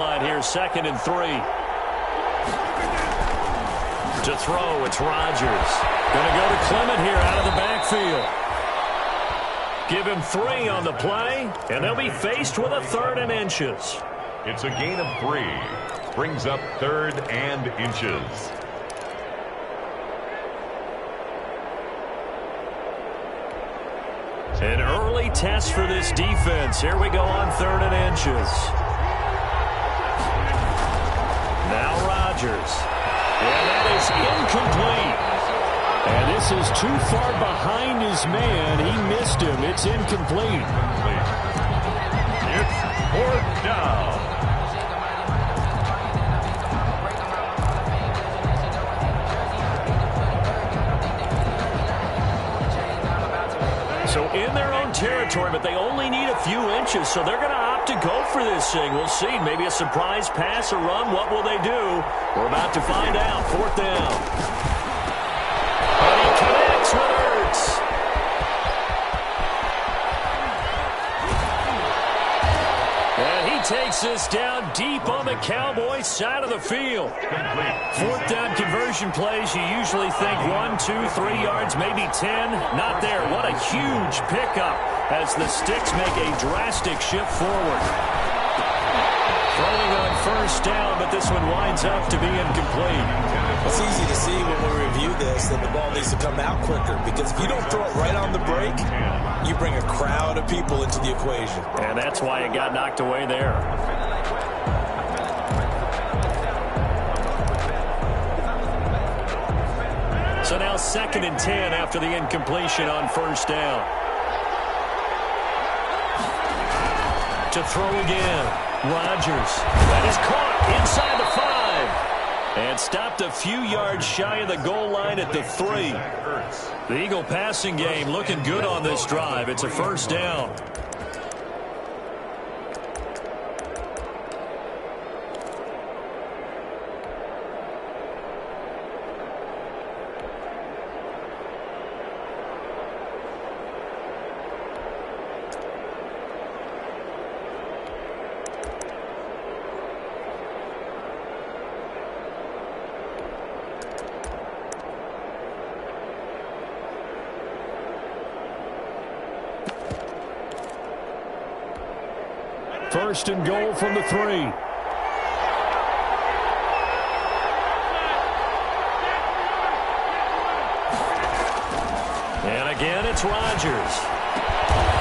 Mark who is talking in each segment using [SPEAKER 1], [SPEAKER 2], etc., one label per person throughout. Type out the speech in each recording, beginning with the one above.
[SPEAKER 1] Here, 2nd and 3. To throw, it's Rodgers. Going to go to Clement here out of the backfield. Give him 3 on the play, and they'll be faced with a 3rd and inches.
[SPEAKER 2] It's a gain of 3. Brings up 3rd and inches.
[SPEAKER 1] An early test for this defense. Here we go on 3rd and inches. Now Rodgers. And that is incomplete. And this is too far behind his man. He missed him. It's incomplete.
[SPEAKER 2] It's 4th down.
[SPEAKER 1] So in their own territory, but they only need a few inches, so they're going to opt to go for this thing. We'll see. Maybe a surprise pass or run. What will they do? We're about to find out. 4th down. And he connects with Ertz. And he takes this down deep on the Cowboys side of the field. 4th down conversion plays, you usually think 1, 2, 3 yards, maybe 10. Not there. What a huge pickup as the Sticks make a drastic shift forward. Throwing on 1st down, but this one winds up to be incomplete.
[SPEAKER 3] It's easy to see when we review this that the ball needs to come out quicker, because if you don't throw it right on the break, you bring a crowd of people into the equation.
[SPEAKER 1] And that's why it got knocked away there. So now 2nd and 10 after the incompletion on 1st down. To throw again. Rodgers. That is caught inside the 5. And stopped a few yards shy of the goal line at the 3. The Eagle passing game looking good on this drive. It's a 1st down. First and goal from the 3. And again, it's Rodgers.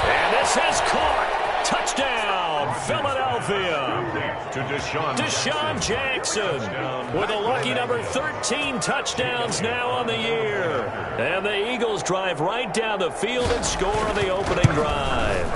[SPEAKER 1] And this is caught. Touchdown, Philadelphia.
[SPEAKER 2] To
[SPEAKER 1] Deshaun Jackson with a lucky number 13 touchdowns now on the year. And the Eagles drive right down the field and score on the opening drive.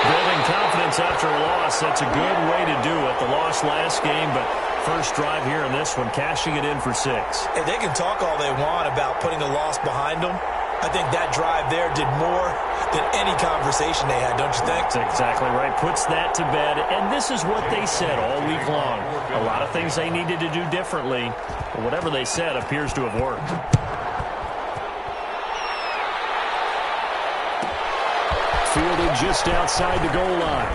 [SPEAKER 1] Building confidence after a loss, that's a good way to do it. The loss last game, but first drive here in this one, cashing it in for 6.
[SPEAKER 3] And they can talk all they want about putting a loss behind them. I think that drive there did more than any conversation they had, don't you think?
[SPEAKER 1] That's exactly right. Puts that to bed, and this is what they said all week long. A lot of things they needed to do differently, but whatever they said appears to have worked. Fielded just outside the goal line.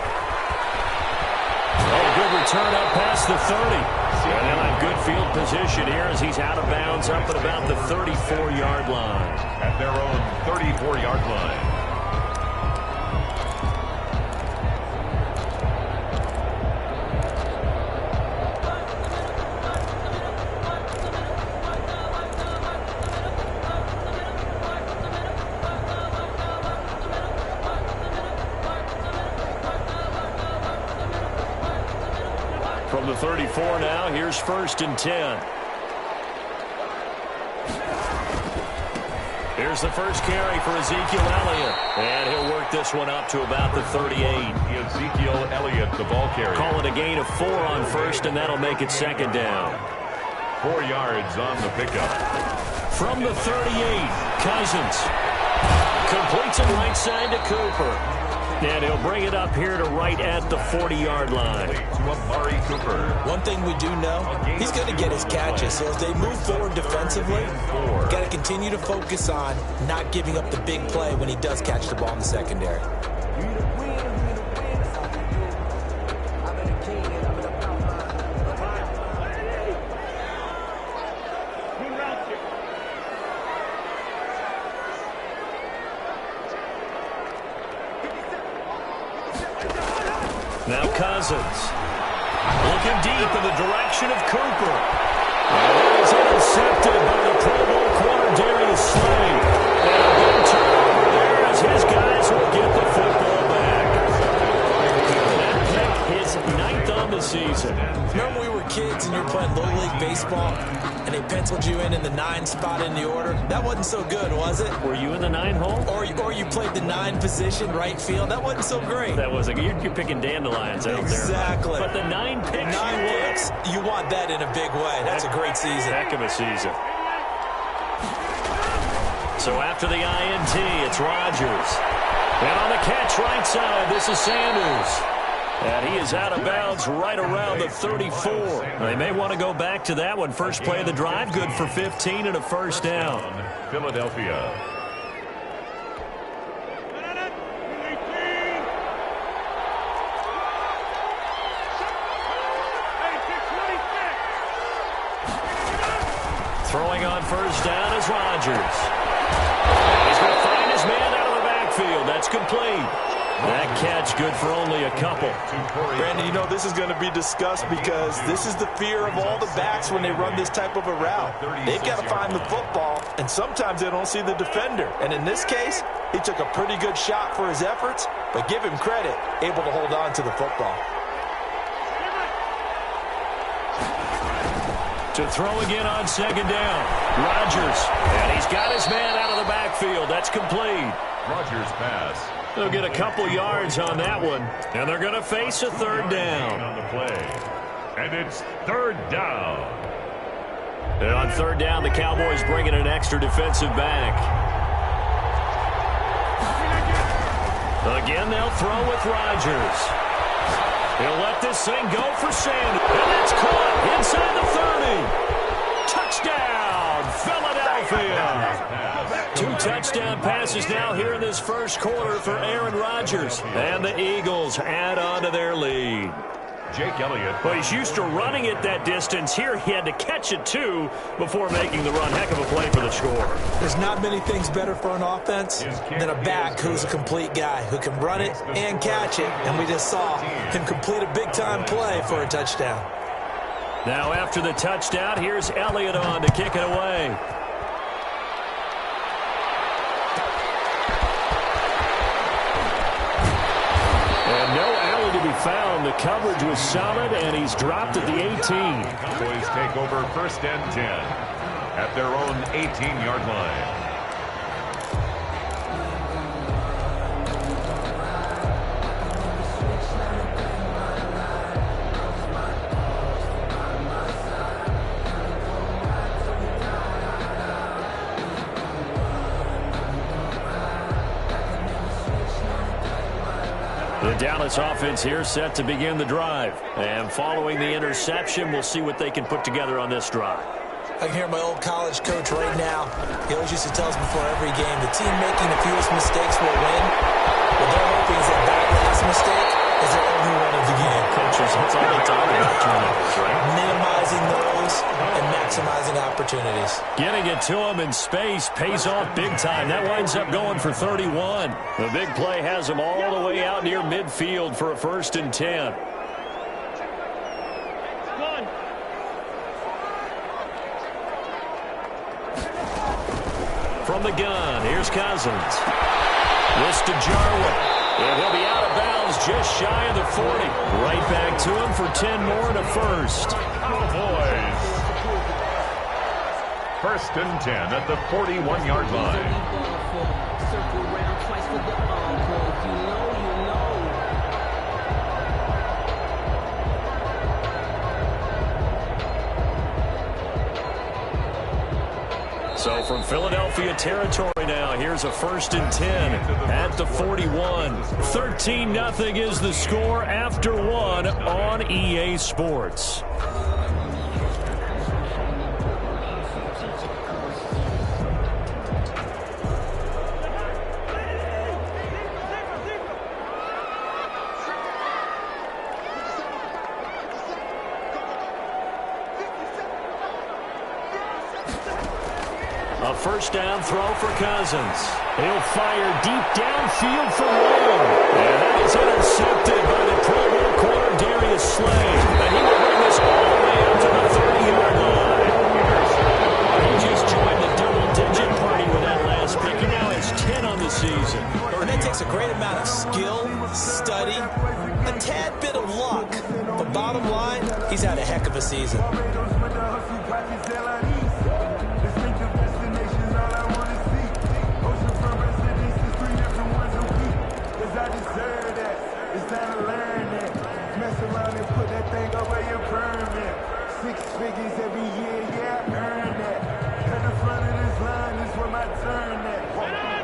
[SPEAKER 1] Oh, good return up past the 30. And they'll have good field position here as he's out of bounds up at about the 34-yard line.
[SPEAKER 2] At their own 34-yard line.
[SPEAKER 1] From the 34 now, here's 1st and 10. Here's the first carry for Ezekiel Elliott. And he'll work this one up to about the 38.
[SPEAKER 2] Ezekiel Elliott, the ball carrier.
[SPEAKER 1] Call it a gain of 4 on 1st, and that'll make it 2nd down.
[SPEAKER 2] 4 yards on the pickup.
[SPEAKER 1] From the 38, Cousins. Completes it right side to Cooper. And he'll bring it up here to right at the 40-yard line.
[SPEAKER 3] One thing we do know, he's going to get his catches. So as they move forward defensively, got to continue to focus on not giving up the big play when he does catch the ball in the secondary.
[SPEAKER 1] Cousins. Looking deep in the direction of Cooper. And that is intercepted by the Pro Bowl corner, Darius Slay. And a big turnover there as his guys will get the football back. That pick is 9th on the season.
[SPEAKER 3] Remember when we were kids and you were playing Little League Baseball and they penciled you in the 9 spot in the order? That wasn't so good, was it?
[SPEAKER 1] Were you in the 9 hole?
[SPEAKER 3] Or you played the 9 position, right field? That wasn't so great.
[SPEAKER 1] That wasn't. You're picking dandelions out there.
[SPEAKER 3] Exactly.
[SPEAKER 1] But the 9 picks,
[SPEAKER 3] 9 picks, you want that in a big way. That's a great season.
[SPEAKER 1] Heck of a season. So after the INT, it's Rodgers. And on the catch right side, this is Sanders. And he is out of bounds right around the 34. They may want to go back to that one. First play of the drive, good for 15 and a first down.
[SPEAKER 2] Philadelphia.
[SPEAKER 1] Throwing on first down is Rodgers. He's going to find his man out of the backfield. That's complete. That catch good for only a couple.
[SPEAKER 3] Brandon, you know this is going to be discussed because this is the fear of all the backs when they run this type of a route. They've got to find the football, and sometimes they don't see the defender. And in this case, he took a pretty good shot for his efforts, but give him credit, able to hold on to the football.
[SPEAKER 1] To throw again on second down. Rodgers. And he's got his man out of the backfield. That's complete.
[SPEAKER 2] Rodgers pass.
[SPEAKER 1] They'll get a couple yards on that one. And they're going to face a third down.
[SPEAKER 2] On the play. And it's third down.
[SPEAKER 1] And on third down, the Cowboys bring in an extra defensive back. Again, they'll throw with Rodgers. He'll let this thing go for Sanders. And that's caught inside the 30. Touchdown, Philadelphia. 2 touchdown passes now here in this first quarter for Aaron Rodgers. And the Eagles add on to their lead.
[SPEAKER 2] Jake Elliott.
[SPEAKER 1] Well, he's used to running it that distance. Here he had to catch it, too, before making the run. Heck of a play for the score.
[SPEAKER 3] There's not many things better for an offense than a back who's a complete guy, who can run it and catch it. And we just saw him complete a big-time play for a touchdown.
[SPEAKER 1] Now, after the touchdown, here's Elliott on to kick it away. And no alley to be found. The coverage was solid, and he's dropped at the 18.
[SPEAKER 2] Cowboys take over first and 10 at their own 18-yard line.
[SPEAKER 1] The Dallas offense here set to begin the drive. And following the interception, we'll see what they can put together on this drive.
[SPEAKER 3] I can hear my old college coach right now. He always used to tell us before every game, the team making the fewest mistakes will win. What they're hoping is that last mistake is their only one of the game.
[SPEAKER 1] Coaches, that's all they talk about, turnovers, right?
[SPEAKER 3] Minimizing those and maximizing opportunities.
[SPEAKER 1] Getting it to him in space pays off big time. That winds up going for 31. The big play has him all the way out near midfield for a first and 10. From the gun, here's Cousins. This to Jarwin. And he'll be out of bounds just shy of the 40. Right back to him for 10 more and a first.
[SPEAKER 2] Cowboys. First and 10 at the 41-yard line.
[SPEAKER 1] So from Philadelphia territory now, here's a first and 10 at the 41. 13-0 is the score after one on EA Sports. A first down throw for Cousins. He'll fire deep downfield for one. And that is intercepted by the Pro Bowl corner, Darius Slay, and he will bring this all the way up to the 30-yard line. He just joined the double-digit party with that last pick. He now has 10 on the season.
[SPEAKER 3] And that takes a great amount of skill, study, a tad bit of luck. But bottom line, he's had a heck of a season.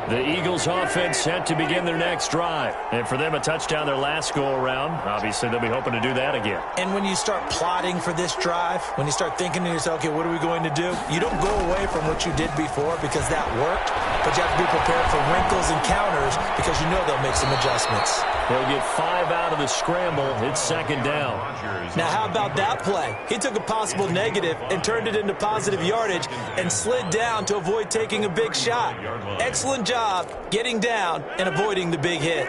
[SPEAKER 1] The Eagles offense set to begin their next drive. And for them, a touchdown their last go-around. Obviously, they'll be hoping to do that again.
[SPEAKER 3] And when you start plotting for this drive, when you start thinking to yourself, okay, what are we going to do? You don't go away from what you did before because that worked. But you have to be prepared for wrinkles and counters because you know they'll make some adjustments.
[SPEAKER 1] They'll get 5 out of the scramble. It's second down.
[SPEAKER 3] Now, how about that play? He took a possible negative and turned it into positive yardage and slid down to avoid taking a big shot. Excellent job getting down and avoiding the big hit.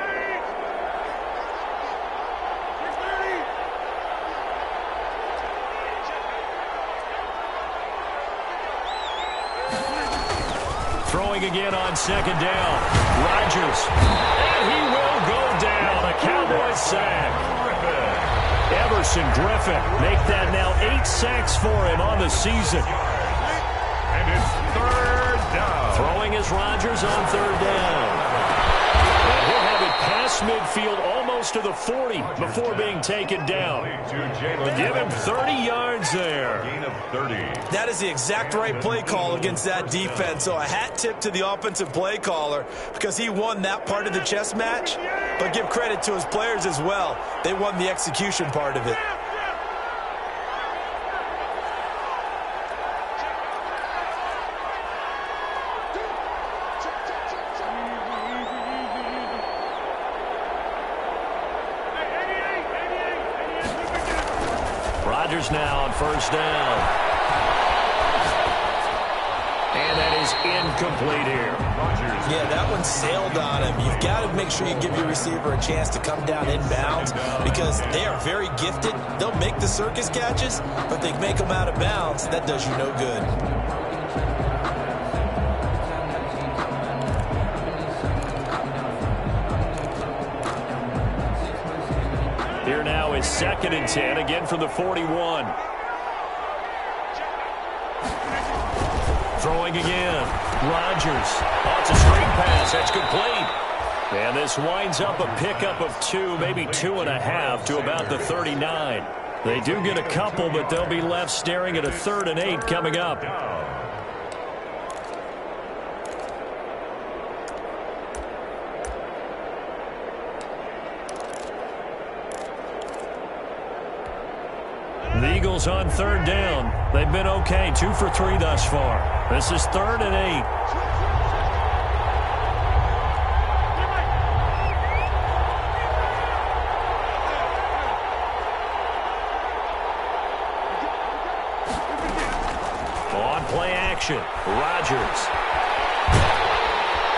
[SPEAKER 1] Throwing again on second down. Rodgers. And he will go down. A Cowboys sack. Everson Griffin make that now 8 sacks for him on the season.
[SPEAKER 2] And it's third down.
[SPEAKER 1] Throwing is Rodgers on third down. And he'll have it past midfield almost to the 40 before being taken down. Give him 30 yards there.
[SPEAKER 2] Gain of 30.
[SPEAKER 3] That is the exact right play call against that defense. So a hat tip to the offensive play caller because he won that part of the chess match. But give credit to his players as well. They won the execution part of it.
[SPEAKER 1] Rodgers now on first down. And that is incomplete here.
[SPEAKER 3] Yeah, that one sailed on him. You've got to make sure you give your receiver a chance to come down inbounds because they are very gifted. They'll make the circus catches, but they make them out of bounds. That does you no good.
[SPEAKER 1] Here now is 2nd and 10, again from the 41. Throwing again. Rodgers. Oh, it's a screen pass. That's complete. And this winds up a pickup of 2, maybe 2.5 to about the 39. They do get a couple, but they'll be left staring at a 3rd and 8 coming up. The Eagles on third down. They've been okay, 2 for 3 thus far. This is 3rd and 8. On play action, Rodgers.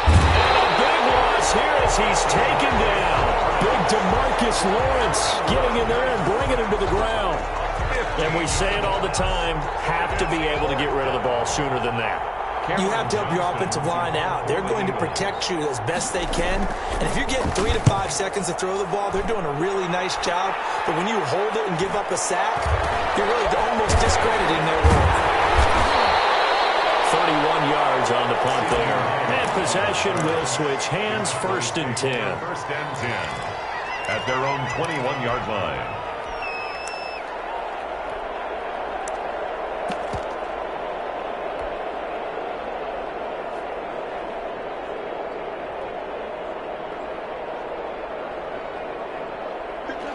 [SPEAKER 1] And a big loss here as he's taken down. Big DeMarcus Lawrence getting in there and bringing him to the ground. And we say it all the time, have to be able to get rid of the ball sooner than that.
[SPEAKER 3] You have to help your offensive line out. They're going to protect you as best they can. And if you're getting 3 to 5 seconds to throw the ball, they're doing a really nice job. But when you hold it and give up a sack, you're really almost discrediting their work.
[SPEAKER 1] 31 yards on the punt there. And possession will switch hands, 1st and 10.
[SPEAKER 2] 1st and 10 at their own 21-yard line.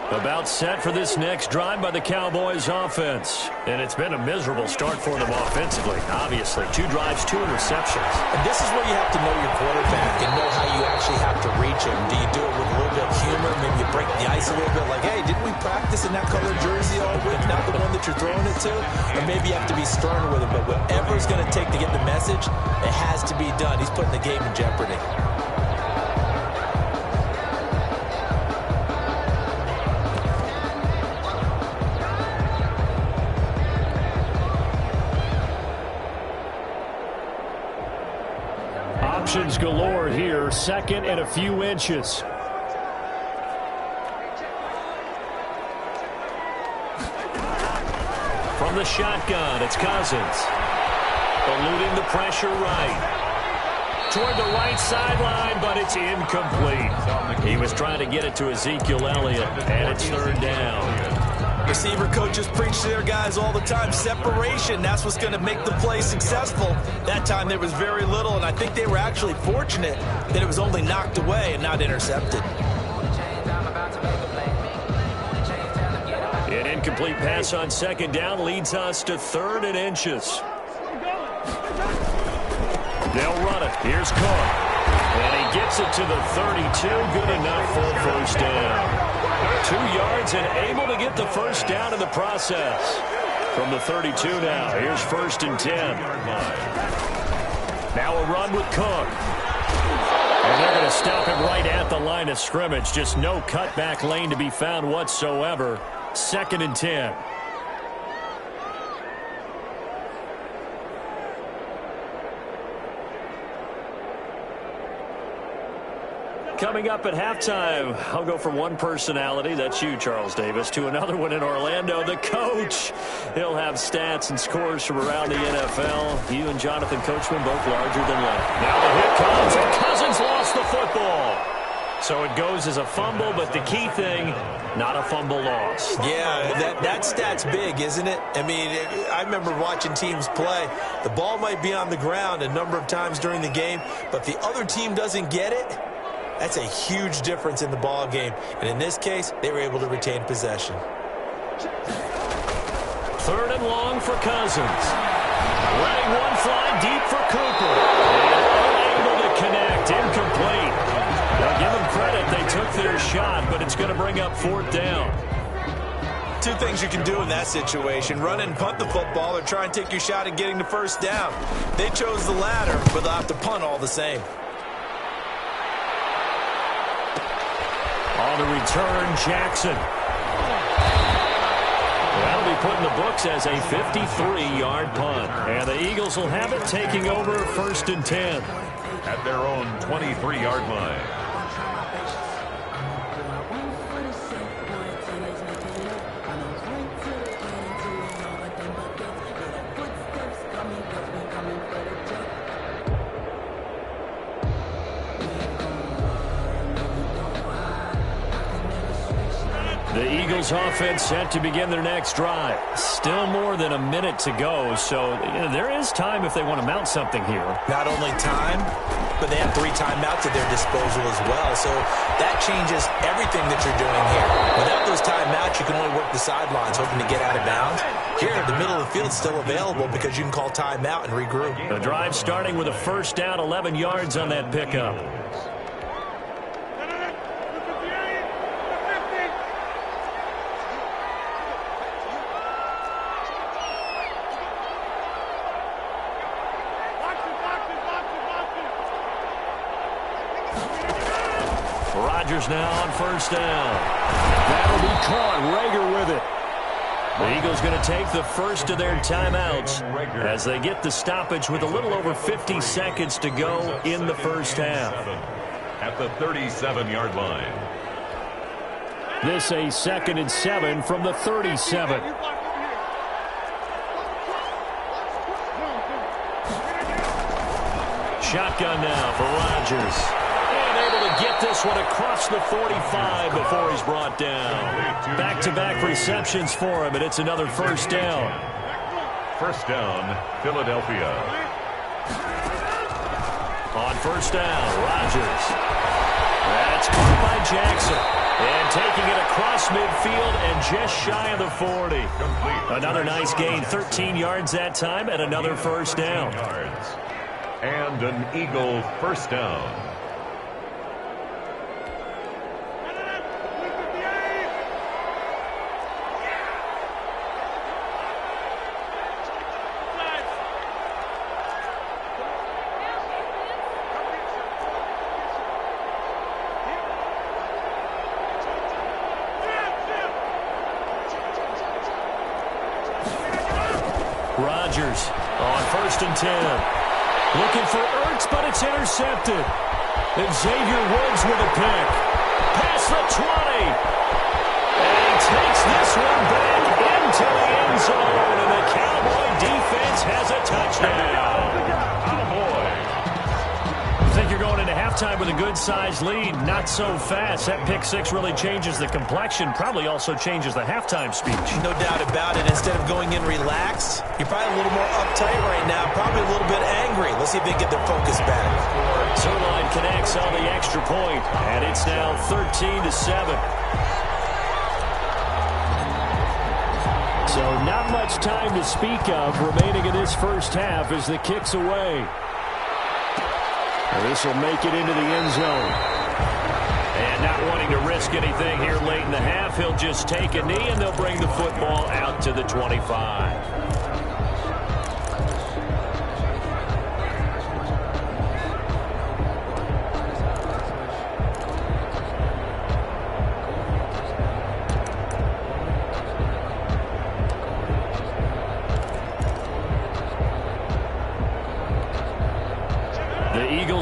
[SPEAKER 1] About set for this next drive by the Cowboys offense. And it's been a miserable start for them offensively, obviously. 2 drives, 2 interceptions.
[SPEAKER 3] And this is where you have to know your quarterback and know how you actually have to reach him. Do you do it with a little bit of humor? Maybe you break the ice a little bit like, hey, didn't we practice in that colored jersey all week? Not the one that you're throwing it to? Or maybe you have to be sterner with him. But whatever it's going to take to get the message, it has to be done. He's putting the game in jeopardy.
[SPEAKER 1] Options galore here. Second and a few inches. From the shotgun, it's Cousins. Eluding the pressure right. Toward the right sideline, but it's incomplete. He was trying to get it to Ezekiel Elliott, and it's third down.
[SPEAKER 3] Receiver coaches preach to their guys all the time. Separation, that's what's going to make the play successful. That time there was very little, and I think they were actually fortunate that it was only knocked away and not intercepted.
[SPEAKER 1] An incomplete pass on second down leads us to third and inches. They'll run it. Here's Cook. And he gets it to the 32. Good enough for a first down. 2 yards and able to get the first down in the process. From the 32 now. Here's first and 10. Now a run with Cook. And they're going to stop him right at the line of scrimmage. Just no cutback lane to be found whatsoever. Second and 10. Coming up at halftime, I'll go from one personality, that's you, Charles Davis, to another one in Orlando, the coach. He'll have stats and scores from around the NFL. You and Jonathan Coachman both larger than life. Now the hit comes, and Cousins lost the football. So it goes as a fumble, but the key thing, not a fumble loss.
[SPEAKER 3] Yeah, that stat's big, isn't it? I mean, I remember watching teams play. The ball might be on the ground a number of times during the game, but if the other team doesn't get it, that's a huge difference in the ball game. And in this case, they were able to retain possession.
[SPEAKER 1] Third and long for Cousins. Letting one fly deep for Cooper. And unable to connect. Incomplete. Now give them credit. They took their shot, but it's going to bring up fourth down.
[SPEAKER 3] Two things you can do in that situation. Run and punt the football or try and take your shot at getting the first down. They chose the latter, but they'll have to punt all the same.
[SPEAKER 1] On the return, Jackson. That'll be put in the books as a 53-yard punt. And the Eagles will have it, taking over first and 10.
[SPEAKER 2] At their own 23-yard line.
[SPEAKER 1] The Eagles offense set to begin their next drive. Still more than a minute to go, so there is time if they want to mount something here.
[SPEAKER 3] Not only time, but they have 3 timeouts at their disposal as well, so that changes everything that you're doing here. Without those timeouts, you can only work the sidelines, hoping to get out of bounds. Here, the middle of the field is still available because you can call timeout and regroup.
[SPEAKER 1] The drive starting with a first down, 11 yards on that pickup. Rodgers now on first down. That'll be caught. Rager with it. The Eagles going to take the first of their timeouts as they get the stoppage with a little over 50 seconds to go in the first half.
[SPEAKER 2] At the 37-yard line.
[SPEAKER 1] This a second and 7 from the 37. Shotgun now for Rodgers. Able to get this one across the 45 before he's brought down. Back-to-back receptions for him, and it's another first down.
[SPEAKER 2] First down, Philadelphia.
[SPEAKER 1] On first down, Rodgers. That's caught by Jackson. And taking it across midfield and just shy of the 40. Another nice gain, 13 yards that time, and another first down.
[SPEAKER 2] And an Eagle first down.
[SPEAKER 1] Rodgers on first and 10. Looking for Ertz, but it's intercepted. And Xavier Woods with a pick. Past the 20. And he takes this one back into the end zone. And the Cowboy defense has a touchdown. I think you're going into halftime with a good-sized lead. Not so fast. That pick six really changes the complexion. Probably also changes the halftime speech.
[SPEAKER 3] No doubt about it. Instead of going in relaxed, you're probably a little more uptight right now. Probably a little bit angry. Let's see if they get their focus back.
[SPEAKER 1] Zerline connects on the extra point, and it's now 13-7. So not much time to speak of remaining in this first half as the kick's away. This will make it into the end zone. And not wanting to risk anything here late in the half, he'll just take a knee, and they'll bring the football out to the 25.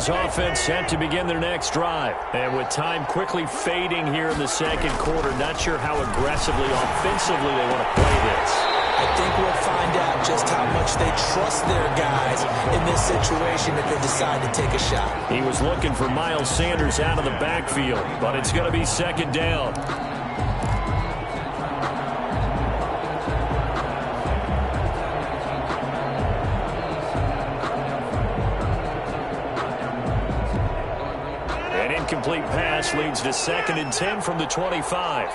[SPEAKER 1] Offense set to begin their next drive. And with time quickly fading here in the second quarter, not sure how aggressively, offensively they want to play this.
[SPEAKER 3] I think we'll find out just how much they trust their guys in this situation if they decide to take a shot.
[SPEAKER 1] He was looking for Miles Sanders out of the backfield, but it's going to be second down. Incomplete pass leads to 2nd and 10 from the 25.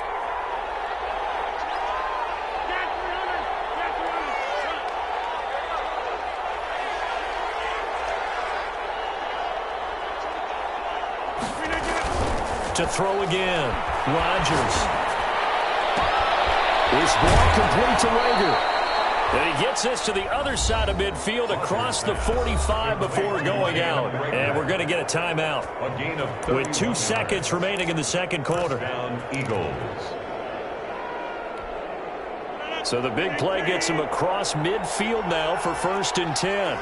[SPEAKER 1] To throw again. Rodgers. This ball complete to Rager. And he gets us to the other side of midfield across the 45 before going out. And we're going to get a timeout with 2 seconds remaining in the second quarter.
[SPEAKER 2] Eagles.
[SPEAKER 1] So the big play gets him across midfield now for 1st and 10.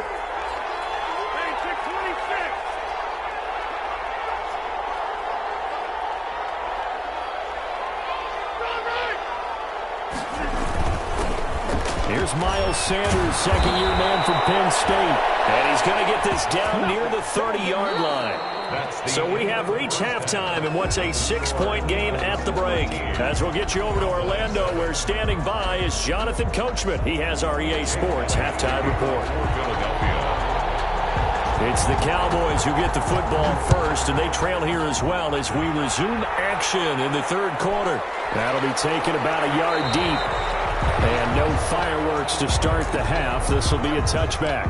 [SPEAKER 1] Here's Miles Sanders, second-year man from Penn State. And he's going to get this down near the 30-yard line. So we have reached halftime in what's a 6-point game at the break. As we'll get you over to Orlando, where standing by is Jonathan Coachman. He has our EA Sports halftime report. It's the Cowboys who get the football first, and they trail here as well as we resume action in the third quarter. That'll be taken about a yard deep. And no fireworks to start the half. This will be a touchback.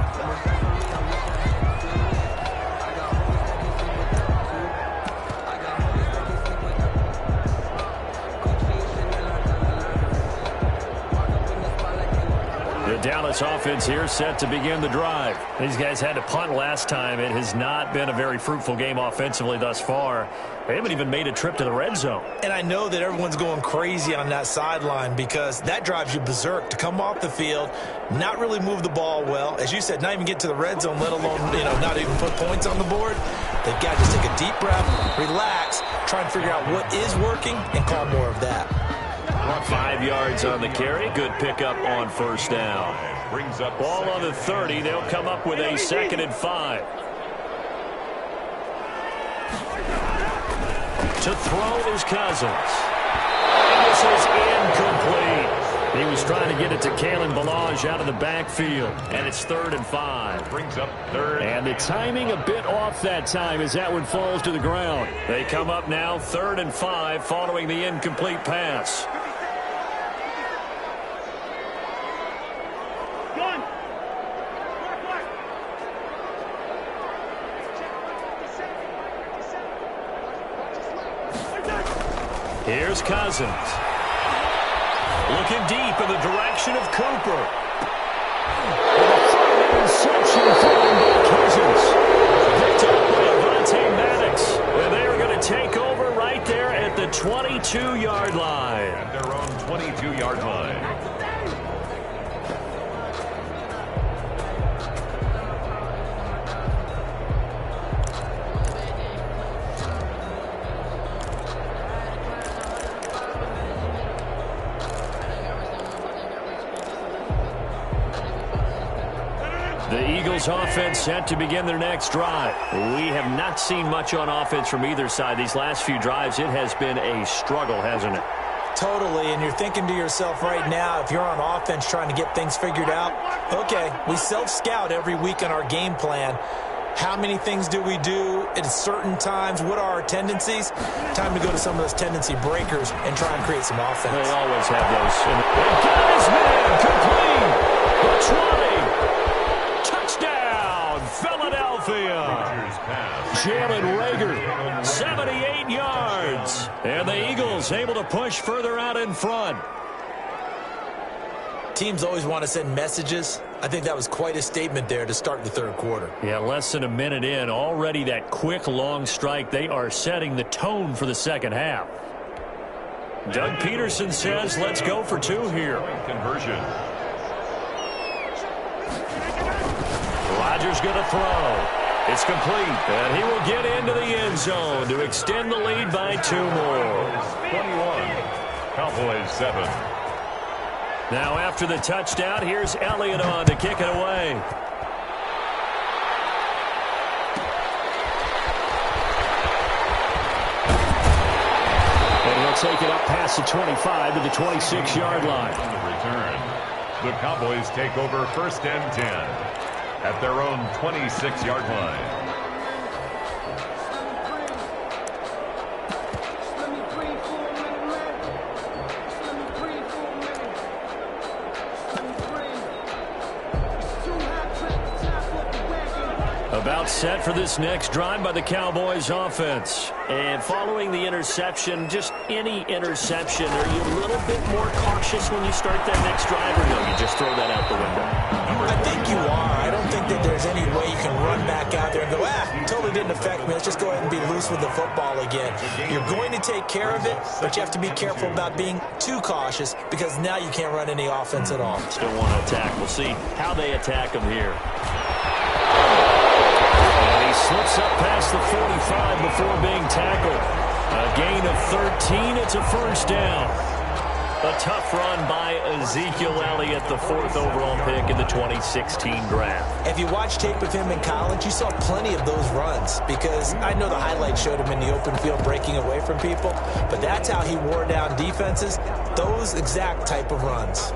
[SPEAKER 1] The Dallas offense here set to begin the drive. These guys had to punt last time. It has not been a very fruitful game offensively thus far. They haven't even made a trip to the red zone. And I know that everyone's going crazy on that sideline because that drives you berserk to come off the field, not really move the ball well. As you said, not even get to the red zone, let alone, not even put points on the board. They've got to just take a deep breath, relax, try and figure out what is working and call more of that. 5 yards on the carry. Good pickup on first down. Ball on the 30. They'll come up with a 2nd and 5. To throw is Cousins. And this is incomplete. He was trying to get it to Kalen Ballage out of the backfield. And it's 3rd and 5.
[SPEAKER 2] Brings up 3rd.
[SPEAKER 1] And the timing a bit off that time as that one falls to the ground. They come up now 3rd and 5 following the incomplete pass. Here's Cousins. Looking deep in the direction of Cooper. Interception thrown by Cousins. Picked up by Avonte Maddox. And they are going to take over right there at the 22-yard line.
[SPEAKER 2] At their own 22-yard line.
[SPEAKER 1] The Eagles offense set to begin their next drive. We have not seen much on offense from either side. These last few drives, it has been a struggle, hasn't it?
[SPEAKER 3] Totally, and you're thinking to yourself right now, if you're on offense trying to get things figured out, okay, we self-scout every week on our game plan. How many things do we do at certain times? What are our tendencies? Time to go to some of those tendency breakers and try and create some offense.
[SPEAKER 1] They always have those. And got his man complete. The 20. Touchdown, Philadelphia. Jalen Reagor, 78 yards. And the Eagles able to push further out in front.
[SPEAKER 3] Teams always want to send messages. I think that was quite a statement there to start the third quarter.
[SPEAKER 1] Yeah, less than a minute in. Already that quick, long strike. They are setting the tone for the second half. Doug Peterson says, let's go for two here.
[SPEAKER 2] Conversion.
[SPEAKER 1] Rodgers going to throw. It's complete, and he will get into the end zone to extend the lead by 2 more.
[SPEAKER 2] 21. Cowboys 7.
[SPEAKER 1] Now after the touchdown, here's Elliott on to kick it away. And he'll take it up past the 25 to the 26-yard line.
[SPEAKER 2] On the return, the Cowboys take over 1st and 10 at their own 26-yard line.
[SPEAKER 1] About set for this next drive by the Cowboys offense. And following the interception, just any interception, are you a little bit more cautious when you start that next drive, or no, you just throw that out the window?
[SPEAKER 3] I think you are. I don't think that there's any way you can run back out there and go, totally didn't affect me. Let's just go ahead and be loose with the football again. You're going to take care of it, but you have to be careful about being too cautious because now you can't run any offense at all.
[SPEAKER 1] Still want to attack. We'll see how they attack them here. He slips up past the 45 before being tackled. A gain of 13. It's a first down. A tough run by Ezekiel Elliott, the 4th overall pick in the 2016 draft.
[SPEAKER 3] If you watch tape of him in college, you saw plenty of those runs because I know the highlights showed him in the open field breaking away from people, but that's how he wore down defenses, those exact type of runs.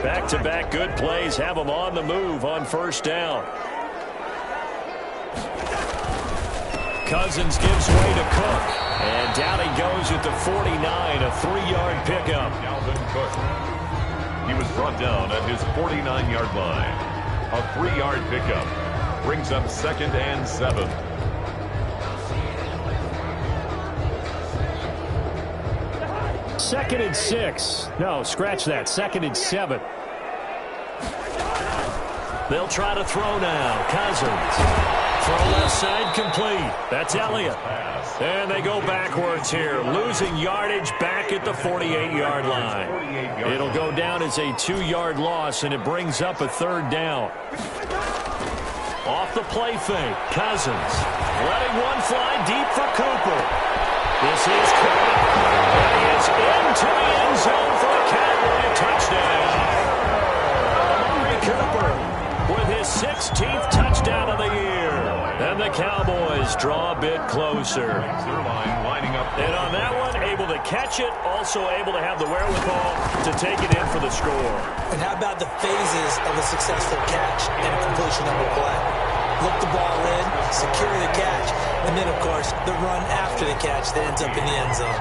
[SPEAKER 1] Back-to-back good plays have them on the move on first down. Cousins gives way to Cook. And down he goes at the 49, a 3-yard pickup.
[SPEAKER 2] Dalvin Cook. He was brought down at his 49-yard line. A 3-yard pickup brings up 2nd and 7.
[SPEAKER 1] Second and 6. No, scratch that. 2nd and 7. They'll try to throw now. Cousins. Throw left side complete. That's Elliott. And they go backwards here. Losing yardage back at the 48-yard line. It'll go down as a 2-yard loss, and it brings up a 3rd down. Off the play fake. Cousins. Letting one fly deep for Cooper. This is Cooper. And he is into the end zone for a Cowboy touchdown. Amari Cooper with his 16th touchdown of the year. And the Cowboys draw a bit closer. And on that one, able to catch it, also able to have the wherewithal to take it in for the score.
[SPEAKER 3] And how about the phases of a successful catch and a completion of a play? Look the ball in, secure the catch, and then, of course, the run after the catch that ends up in the end zone.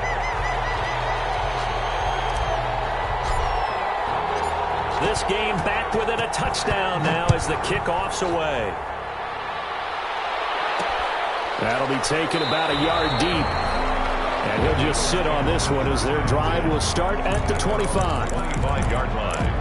[SPEAKER 1] This game back within a touchdown now as the kickoff's away. That'll be taken about a yard deep. And he'll just sit on this one as their drive will start at the 25.
[SPEAKER 2] 25-yard line.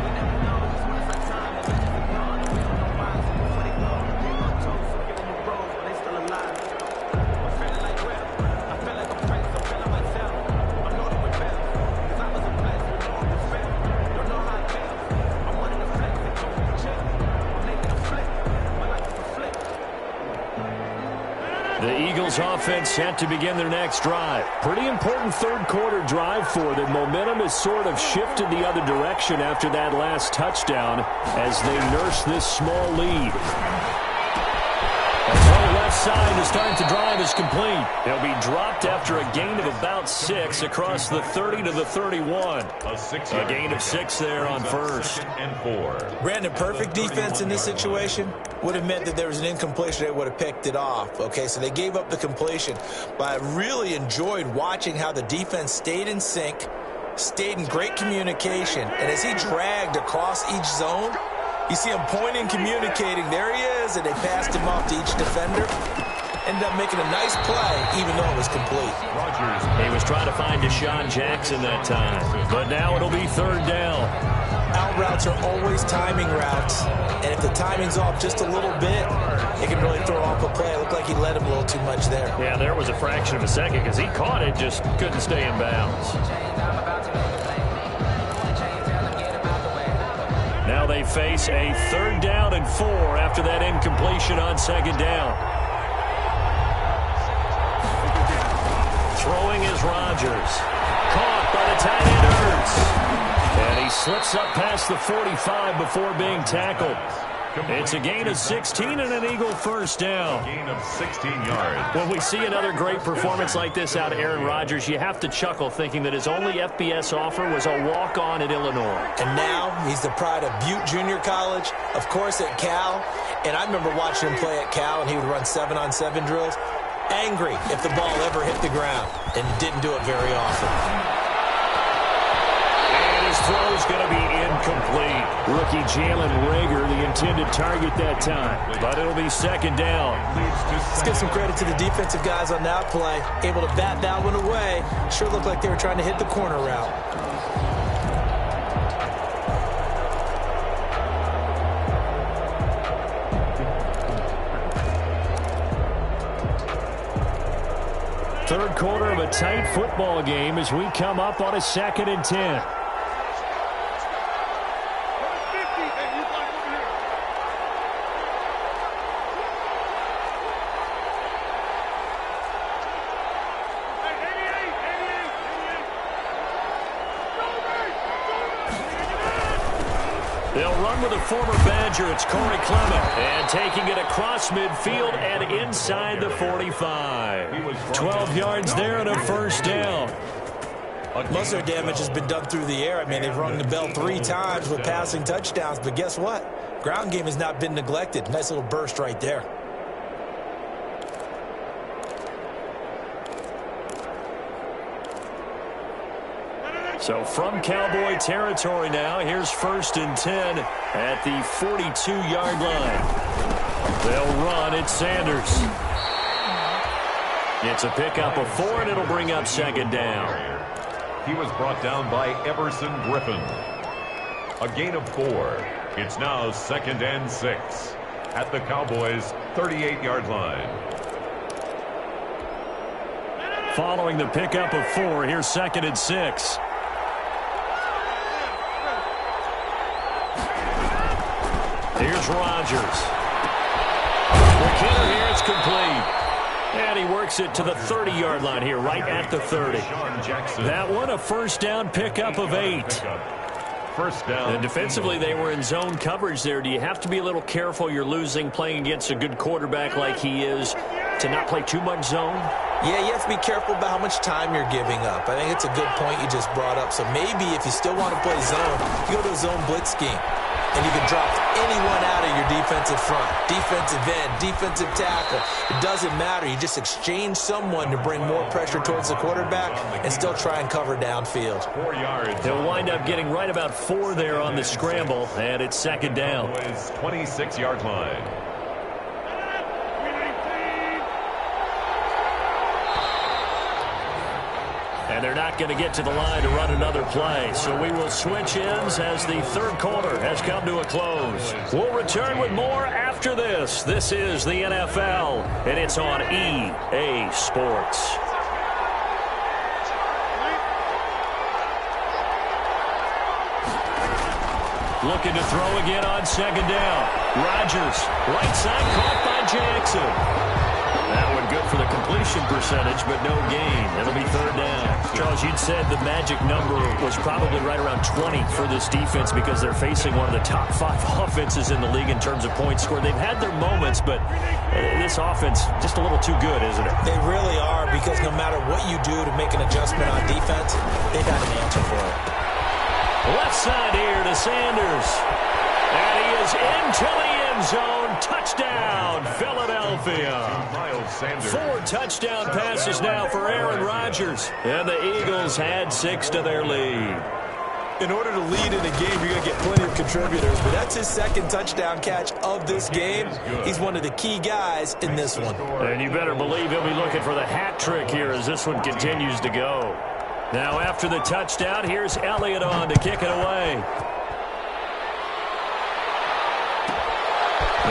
[SPEAKER 1] Eagles offense set to begin their next drive. Pretty important third quarter drive for them. Momentum has sort of shifted the other direction after that last touchdown as they nurse this small lead. The left side to start the drive is complete. He'll be dropped after a gain of about 6 across the 30 to the 31. A gain of 6 there on first.
[SPEAKER 2] And 4.
[SPEAKER 3] Brandon, perfect defense in this situation would have meant that there was an incompletion. They would have picked it off. Okay, so they gave up the completion. But I really enjoyed watching how the defense stayed in sync, stayed in great communication. And as he dragged across each zone, you see him pointing, communicating. There he is, and they passed him off to each defender. Ended up making a nice play, even though it was complete.
[SPEAKER 1] He was trying to find Deshaun Jackson that time. But now it'll be third down.
[SPEAKER 3] Out routes are always timing routes. And if the timing's off just a little bit, it can really throw off a play. It looked like he let him a little too much there.
[SPEAKER 1] Yeah, there was a fraction of a second because he caught it, just couldn't stay in bounds. Now they face a third down and 4 after that incompletion on second down. Throwing is Rodgers. Caught by the tight end Ertz. And he slips up past the 45 before being tackled. It's a gain of 16 and an Eagle first down.
[SPEAKER 2] Gain of 16 yards.
[SPEAKER 1] When we see another great performance like this out of Aaron Rodgers, you have to chuckle thinking that his only FBS offer was a walk-on at Illinois.
[SPEAKER 3] And now he's the pride of Butte Junior College, of course at Cal. And I remember watching him play at Cal, and he would run 7-on-7 drills. Angry if the ball ever hit the ground, and didn't do it very often.
[SPEAKER 1] Throw's going to be incomplete. Rookie Jalen Reagor, the intended target that time. But it'll be second down.
[SPEAKER 3] Let's give some credit to the defensive guys on that play. Able to bat that one away. Sure looked like they were trying to hit the corner route.
[SPEAKER 1] Third quarter of a tight football game as we come up on a 2nd and 10. They'll run with a former Badger. It's Corey Clement. And taking it across midfield and inside the 45. 12 yards there and a first down.
[SPEAKER 3] Most of their damage has been done through the air. I mean, they've rung the bell 3 times with passing touchdowns. But guess what? Ground game has not been neglected. Nice little burst right there.
[SPEAKER 1] So from Cowboy territory now, here's 1st and 10 at the 42-yard line. They'll run. It's Sanders. It's a pickup of 4, and it'll bring up second down.
[SPEAKER 2] He was brought down by Everson Griffin. A gain of 4. It's now 2nd and 6 at the Cowboys' 38-yard line.
[SPEAKER 1] Following the pickup of 4, here's 2nd and 6. Here's Rodgers. McKinnon here, it's complete. And he works it to the 30-yard line here, right at the 30. That one, a first down pickup of 8.
[SPEAKER 2] First down.
[SPEAKER 1] And defensively, they were in zone coverage there. Do you have to be a little careful you're losing playing against a good quarterback like he is to not play too much zone?
[SPEAKER 3] Yeah, you have to be careful about how much time you're giving up. I think it's a good point you just brought up. So maybe if you still want to play zone, you go to a zone blitz scheme. And you can drop anyone out of your defensive front, defensive end, defensive tackle. It doesn't matter. You just exchange someone to bring more pressure towards the quarterback and still try and cover downfield.
[SPEAKER 2] 4 yards.
[SPEAKER 1] He'll wind up getting right about 4 there on the scramble, and it's second down.
[SPEAKER 2] 26-yard line.
[SPEAKER 1] And they're not going to get to the line to run another play. So we will switch ends as the third quarter has come to a close. We'll return with more after this. This is the NFL, and it's on EA Sports. Looking to throw again on second down. Rodgers, right side, caught by Jackson. That one good for the completion percentage, but no gain. It'll be third down. Charles, you'd said the magic number was probably right around 20 for this defense because they're facing one of the top 5 offenses in the league in terms of points scored. They've had their moments, but this offense just a little too good, isn't it?
[SPEAKER 3] They really are, because no matter what you do to make an adjustment on defense, they've got an answer for it.
[SPEAKER 1] Left side here to Sanders. And he is into the end zone. Touchdown, Philadelphia. 4 touchdown passes now for Aaron Rodgers. And the Eagles add 6 to their lead.
[SPEAKER 3] In order to lead in a game, you're going to get plenty of contributors, but that's his second touchdown catch of this game. He's one of the key guys in this one.
[SPEAKER 1] And you better believe he'll be looking for the hat trick here as this one continues to go. Now after the touchdown, here's Elliott on to kick it away.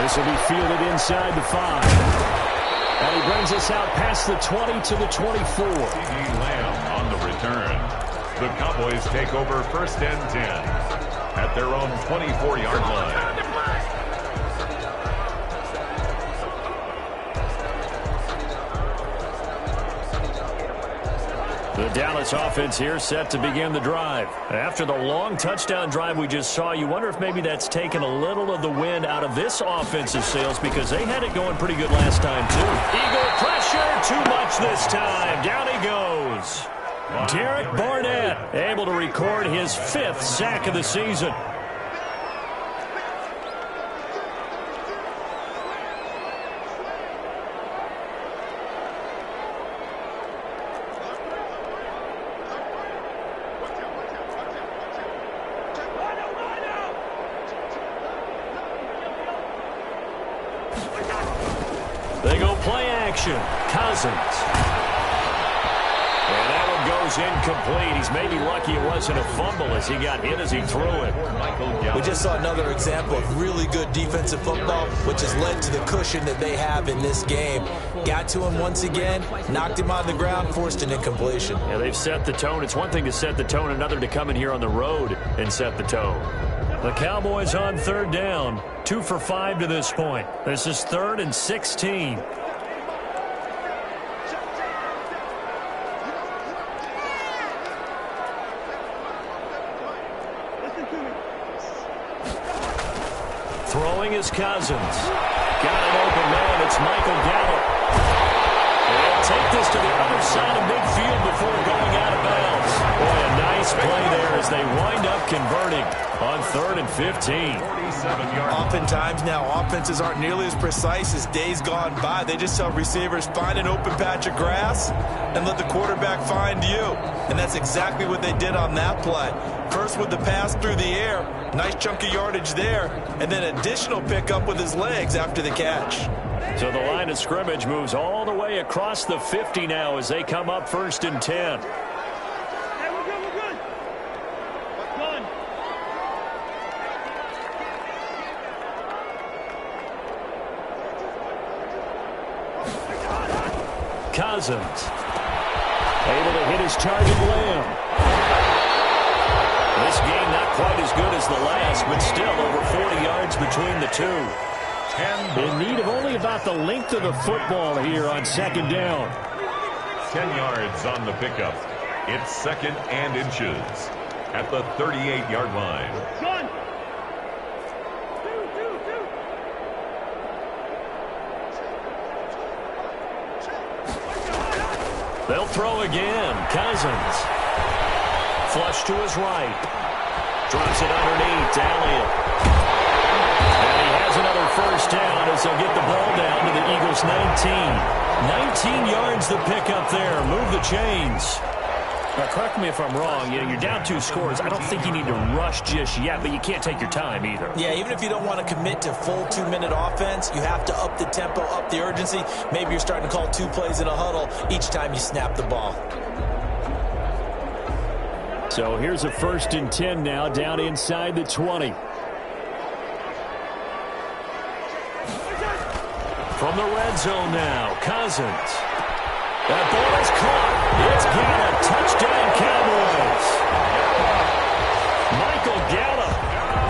[SPEAKER 1] This will be fielded inside the 5. And he brings us out past the 20 to the 24.
[SPEAKER 2] C.D. Lamb on the return. The Cowboys take over first and 10 at their own 24-yard line.
[SPEAKER 1] The Dallas offense here set to begin the drive. After the long touchdown drive we just saw, you wonder if maybe that's taken a little of the wind out of this offensive sails because they had it going pretty good last time too. Eagle pressure, too much this time. Down he goes. Derek Barnett able to record his 5th sack of the season. They go play action. Cousins. And that one goes incomplete. He's maybe lucky it wasn't a fumble as he got hit as he threw it.
[SPEAKER 3] We just saw another example of really good defensive football, which has led to the cushion that they have in this game. Got to him once again, knocked him on the ground, forced an incompletion.
[SPEAKER 1] Yeah, they've set the tone. It's one thing to set the tone, another to come in here on the road and set the tone. The Cowboys on third down, 2 for 5 to this point. This is 3rd and 16. Throwing is Cousins. Got an open man. It's Michael Gallup. They'll take this to the other side of midfield before going out of bounds. Boy, a nice play there as they wind up converting on 3rd and 15.
[SPEAKER 3] Oftentimes now, offenses aren't nearly as precise as days gone by. They just tell receivers, find an open patch of grass and let the quarterback find you. And that's exactly what they did on that play. First with the pass through the air, nice chunk of yardage there, and then additional pickup with his legs after the catch.
[SPEAKER 1] So the line of scrimmage moves all the way across the 50 now as they come up 1st and 10. Cousins able to hit his target Lamb. This game not quite as good as the last, but still over 40 yards between the two. In need of only about the length of the football here on 2nd down.
[SPEAKER 2] 10 yards on the pickup. It's 2nd and inches at the 38-yard line.
[SPEAKER 1] They'll throw again. Cousins. Flush to his right. Drops it underneath to Elliott. And he has another 1st down as they'll get the ball down to the Eagles' 19. 19 yards the pickup there. Move the chains. Now, correct me if I'm wrong. You're down 2 scores. I don't think you need to rush just yet, but you can't take your time either.
[SPEAKER 3] Yeah, even if you don't want to commit to full 2-minute offense, you have to up the tempo, up the urgency. Maybe you're starting to call 2 plays in a huddle each time you snap the ball.
[SPEAKER 1] So here's a 1st and 10 now down inside the 20. From the red zone now, Cousins. That ball is caught. It's Gallup. Touchdown, Cowboys. Michael Gallup,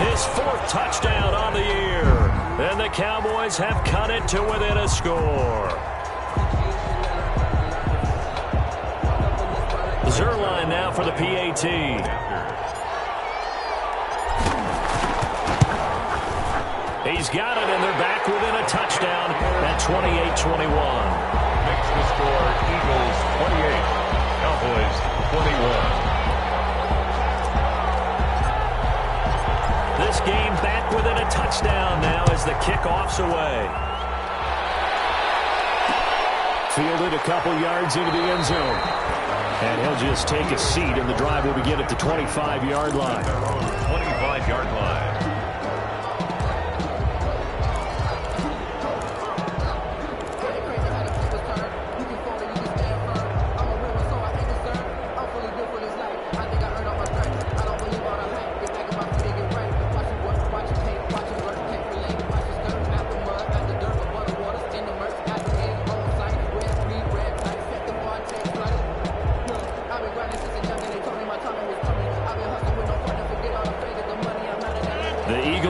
[SPEAKER 1] his 4th touchdown on the year. And the Cowboys have cut it to within a score. Zerline now for the PAT. He's got it, and they're back within a touchdown at 28-21.
[SPEAKER 2] Makes the score Eagles 28, Cowboys 21.
[SPEAKER 1] This game back within a touchdown now as the kickoff's away. Fielded a couple yards into the end zone. And he'll just take a seat, and the drive will begin at the 25-yard line.
[SPEAKER 2] 25-yard line.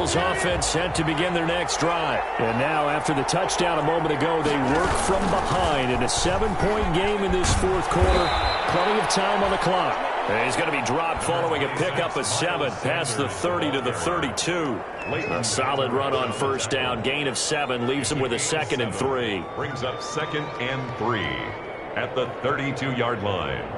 [SPEAKER 1] Offense set to begin their next drive. And now, after the touchdown a moment ago, they work from behind in a 7-point game in this fourth quarter. Plenty of time on the clock. And he's going to be dropped following a pickup of 7 past the 30 to the 32. A solid run on first down. Gain of 7 leaves him with a 2nd and 3.
[SPEAKER 2] Brings up 2nd and 3 at the 32-yard line.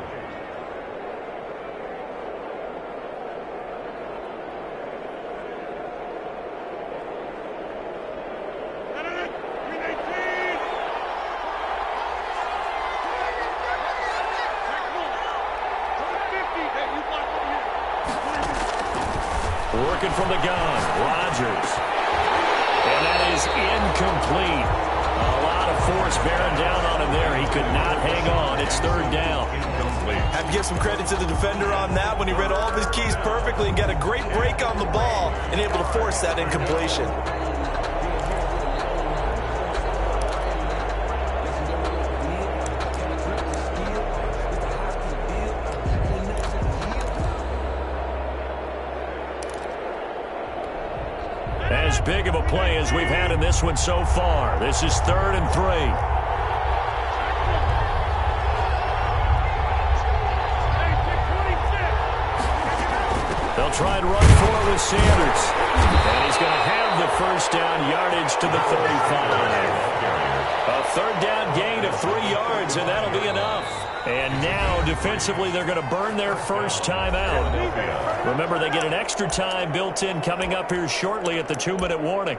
[SPEAKER 1] Working from the gun, Rodgers. And that is incomplete. A lot of force bearing down on him there. He could not hang on. It's 3rd down.
[SPEAKER 2] Incomplete.
[SPEAKER 3] Have to give some credit to the defender on that when he read all of his keys perfectly and got a great break on the ball and able to force that incompletion.
[SPEAKER 1] As big of a play as we've had in this one so far. This is 3rd and 3. They'll try and run for it with Sanders. And he's going to have the first down yardage to the 35. A 3rd down gain of 3 yards, and that'll be enough. And now, defensively, they're going to burn their first time out. Remember, they get an extra time built in coming up here shortly at the 2-minute warning.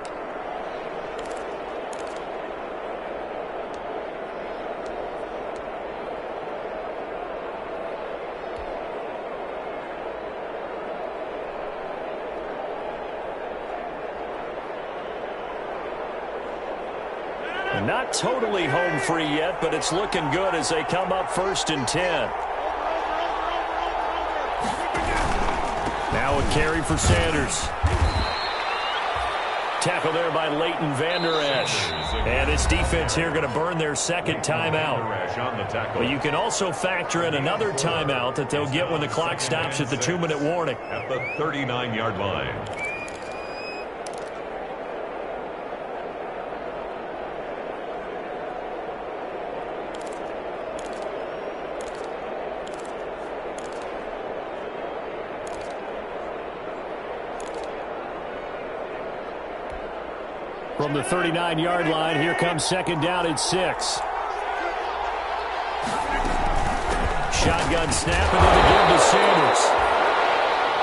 [SPEAKER 1] Not totally home free yet, but it's looking good as they come up 1st and 10. Now a carry for Sanders. Tackle there by Leighton Vander Esch. And this defense here going to burn their 2nd timeout. But you can also factor in another timeout that they'll get when the clock stops at the 2-minute warning.
[SPEAKER 2] At the 39-yard line.
[SPEAKER 1] From the 39-yard line, here comes 2nd down at 6. Shotgun snap, and then again to Sanders.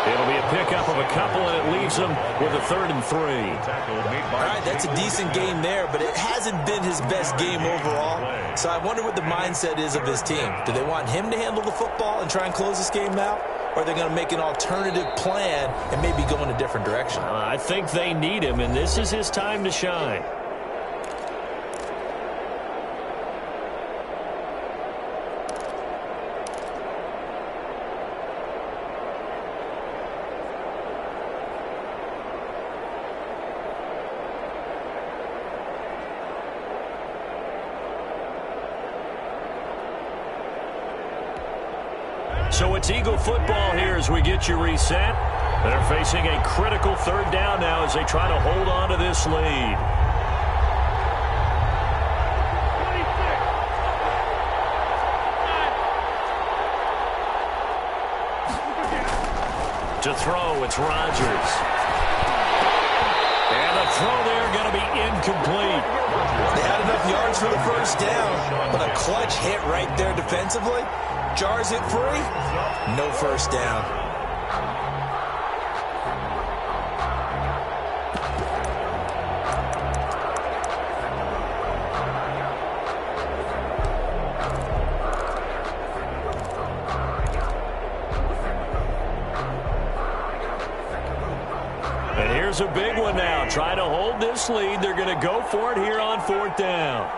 [SPEAKER 1] It'll be a pickup of a couple, and it leaves them with a 3rd and 3.
[SPEAKER 3] All right, that's a decent game there, but it hasn't been his best game overall. So I wonder what the mindset is of his team. Do they want him to handle the football and try and close this game out? Or are they going to make an alternative plan and maybe go in a different direction?
[SPEAKER 1] I think they need him, and this is his time to shine. So it's Eagle football here as we get you reset. They're facing a critical 3rd down now as they try to hold on to this lead. To throw, it's Rodgers. And the throw there going to be incomplete.
[SPEAKER 3] They had enough yards for the first down, but a clutch hit right there defensively jars it free. No first down.
[SPEAKER 1] And here's a big one now. Trying to hold this lead. They're going to go for it here on 4th down.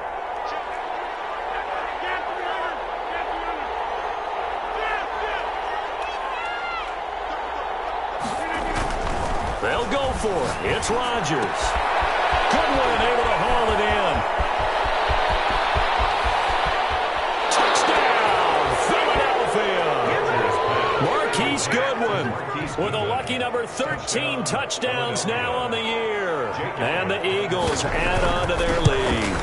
[SPEAKER 1] They'll go for it. It's Rodgers. Good one, able to haul it in. Touchdown, Philadelphia. Marquise Goodwin with a lucky number 13 touchdowns now on the year. And the Eagles add on to their lead.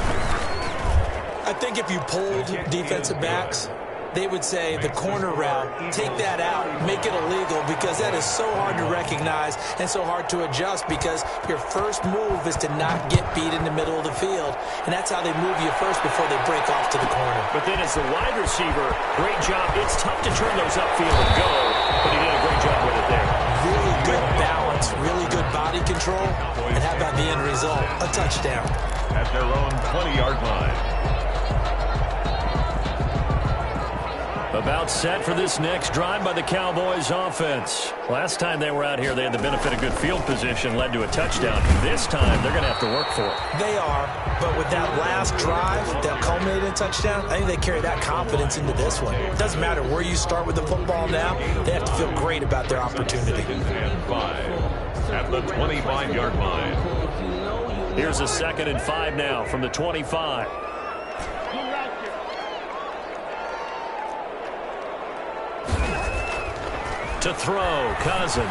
[SPEAKER 3] I think if you polled defensive backs, they would say the corner route, take that out, make it illegal, because that is so hard to recognize and so hard to adjust, because your first move is to not get beat in the middle of the field, and that's how they move you first before they break off to the corner.
[SPEAKER 1] But then as the wide receiver, great job. It's tough to turn those upfield and go, but he did a great job with it there.
[SPEAKER 3] Really good balance, really good body control, and how about the end result? A touchdown.
[SPEAKER 2] At their own 20-yard line.
[SPEAKER 1] About set for this next drive by the Cowboys offense. Last time they were out here, they had the benefit of good field position, led to a touchdown. This time, they're going to have to work for it.
[SPEAKER 3] They are, but with that last drive that culminated in a touchdown, I think they carry that confidence into this one. It doesn't matter where you start with the football now, they have to feel great about their opportunity.
[SPEAKER 2] And 5 at the 25-yard line.
[SPEAKER 1] Here's a 2nd and 5 now from the 25. To throw, Cousins.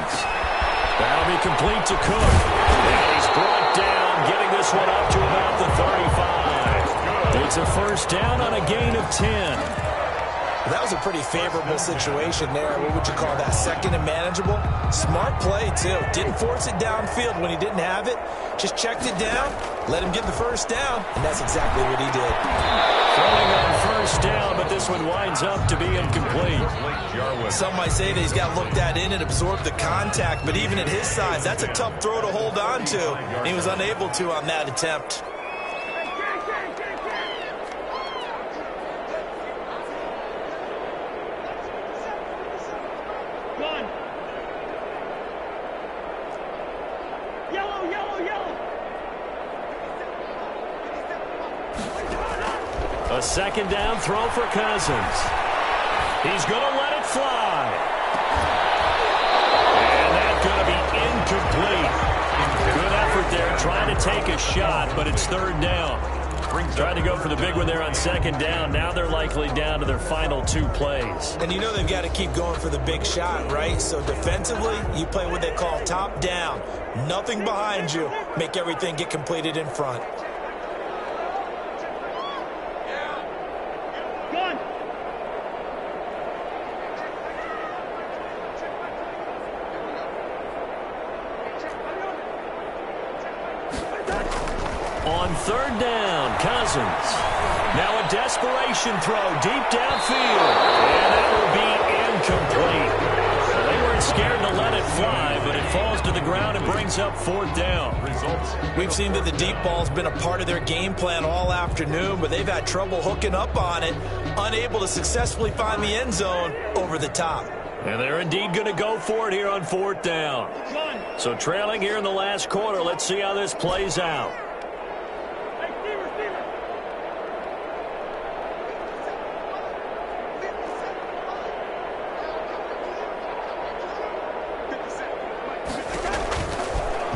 [SPEAKER 1] That'll be complete to Cook. And he's brought down, getting this one up to about the 35. It's a first down on a gain of 10.
[SPEAKER 3] That was a pretty favorable situation there. What would you call that? 2nd and manageable? Smart play, too. Didn't force it downfield when he didn't have it. Just checked it down, let him get the first down, and that's exactly what he did.
[SPEAKER 1] Throwing on first down, but this one winds up to be incomplete.
[SPEAKER 3] Some might say that he's got looked at in and absorbed the contact, but even at his size, that's a tough throw to hold on to. And he was unable to on that attempt.
[SPEAKER 1] A 2nd down throw for Cousins. He's going to let it fly. And that's going to be incomplete. Good effort there, trying to take a shot, but it's 3rd down. Trying to go for the big one there on 2nd down. Now they're likely down to their final 2 plays.
[SPEAKER 3] And you know they've got to keep going for the big shot, right? So defensively, you play what they call top down. Nothing behind you. Make everything get completed in front.
[SPEAKER 1] On 3rd down, Cousins. Now a desperation throw deep downfield. And that will be incomplete. Well, they weren't scared to let it fly, but it falls to the ground and brings up 4th down.
[SPEAKER 3] We've seen that the deep ball's been a part of their game plan all afternoon, but they've had trouble hooking up on it, unable to successfully find the end zone over the top.
[SPEAKER 1] And they're indeed going to go for it here on 4th down. So trailing here in the last quarter, let's see how this plays out.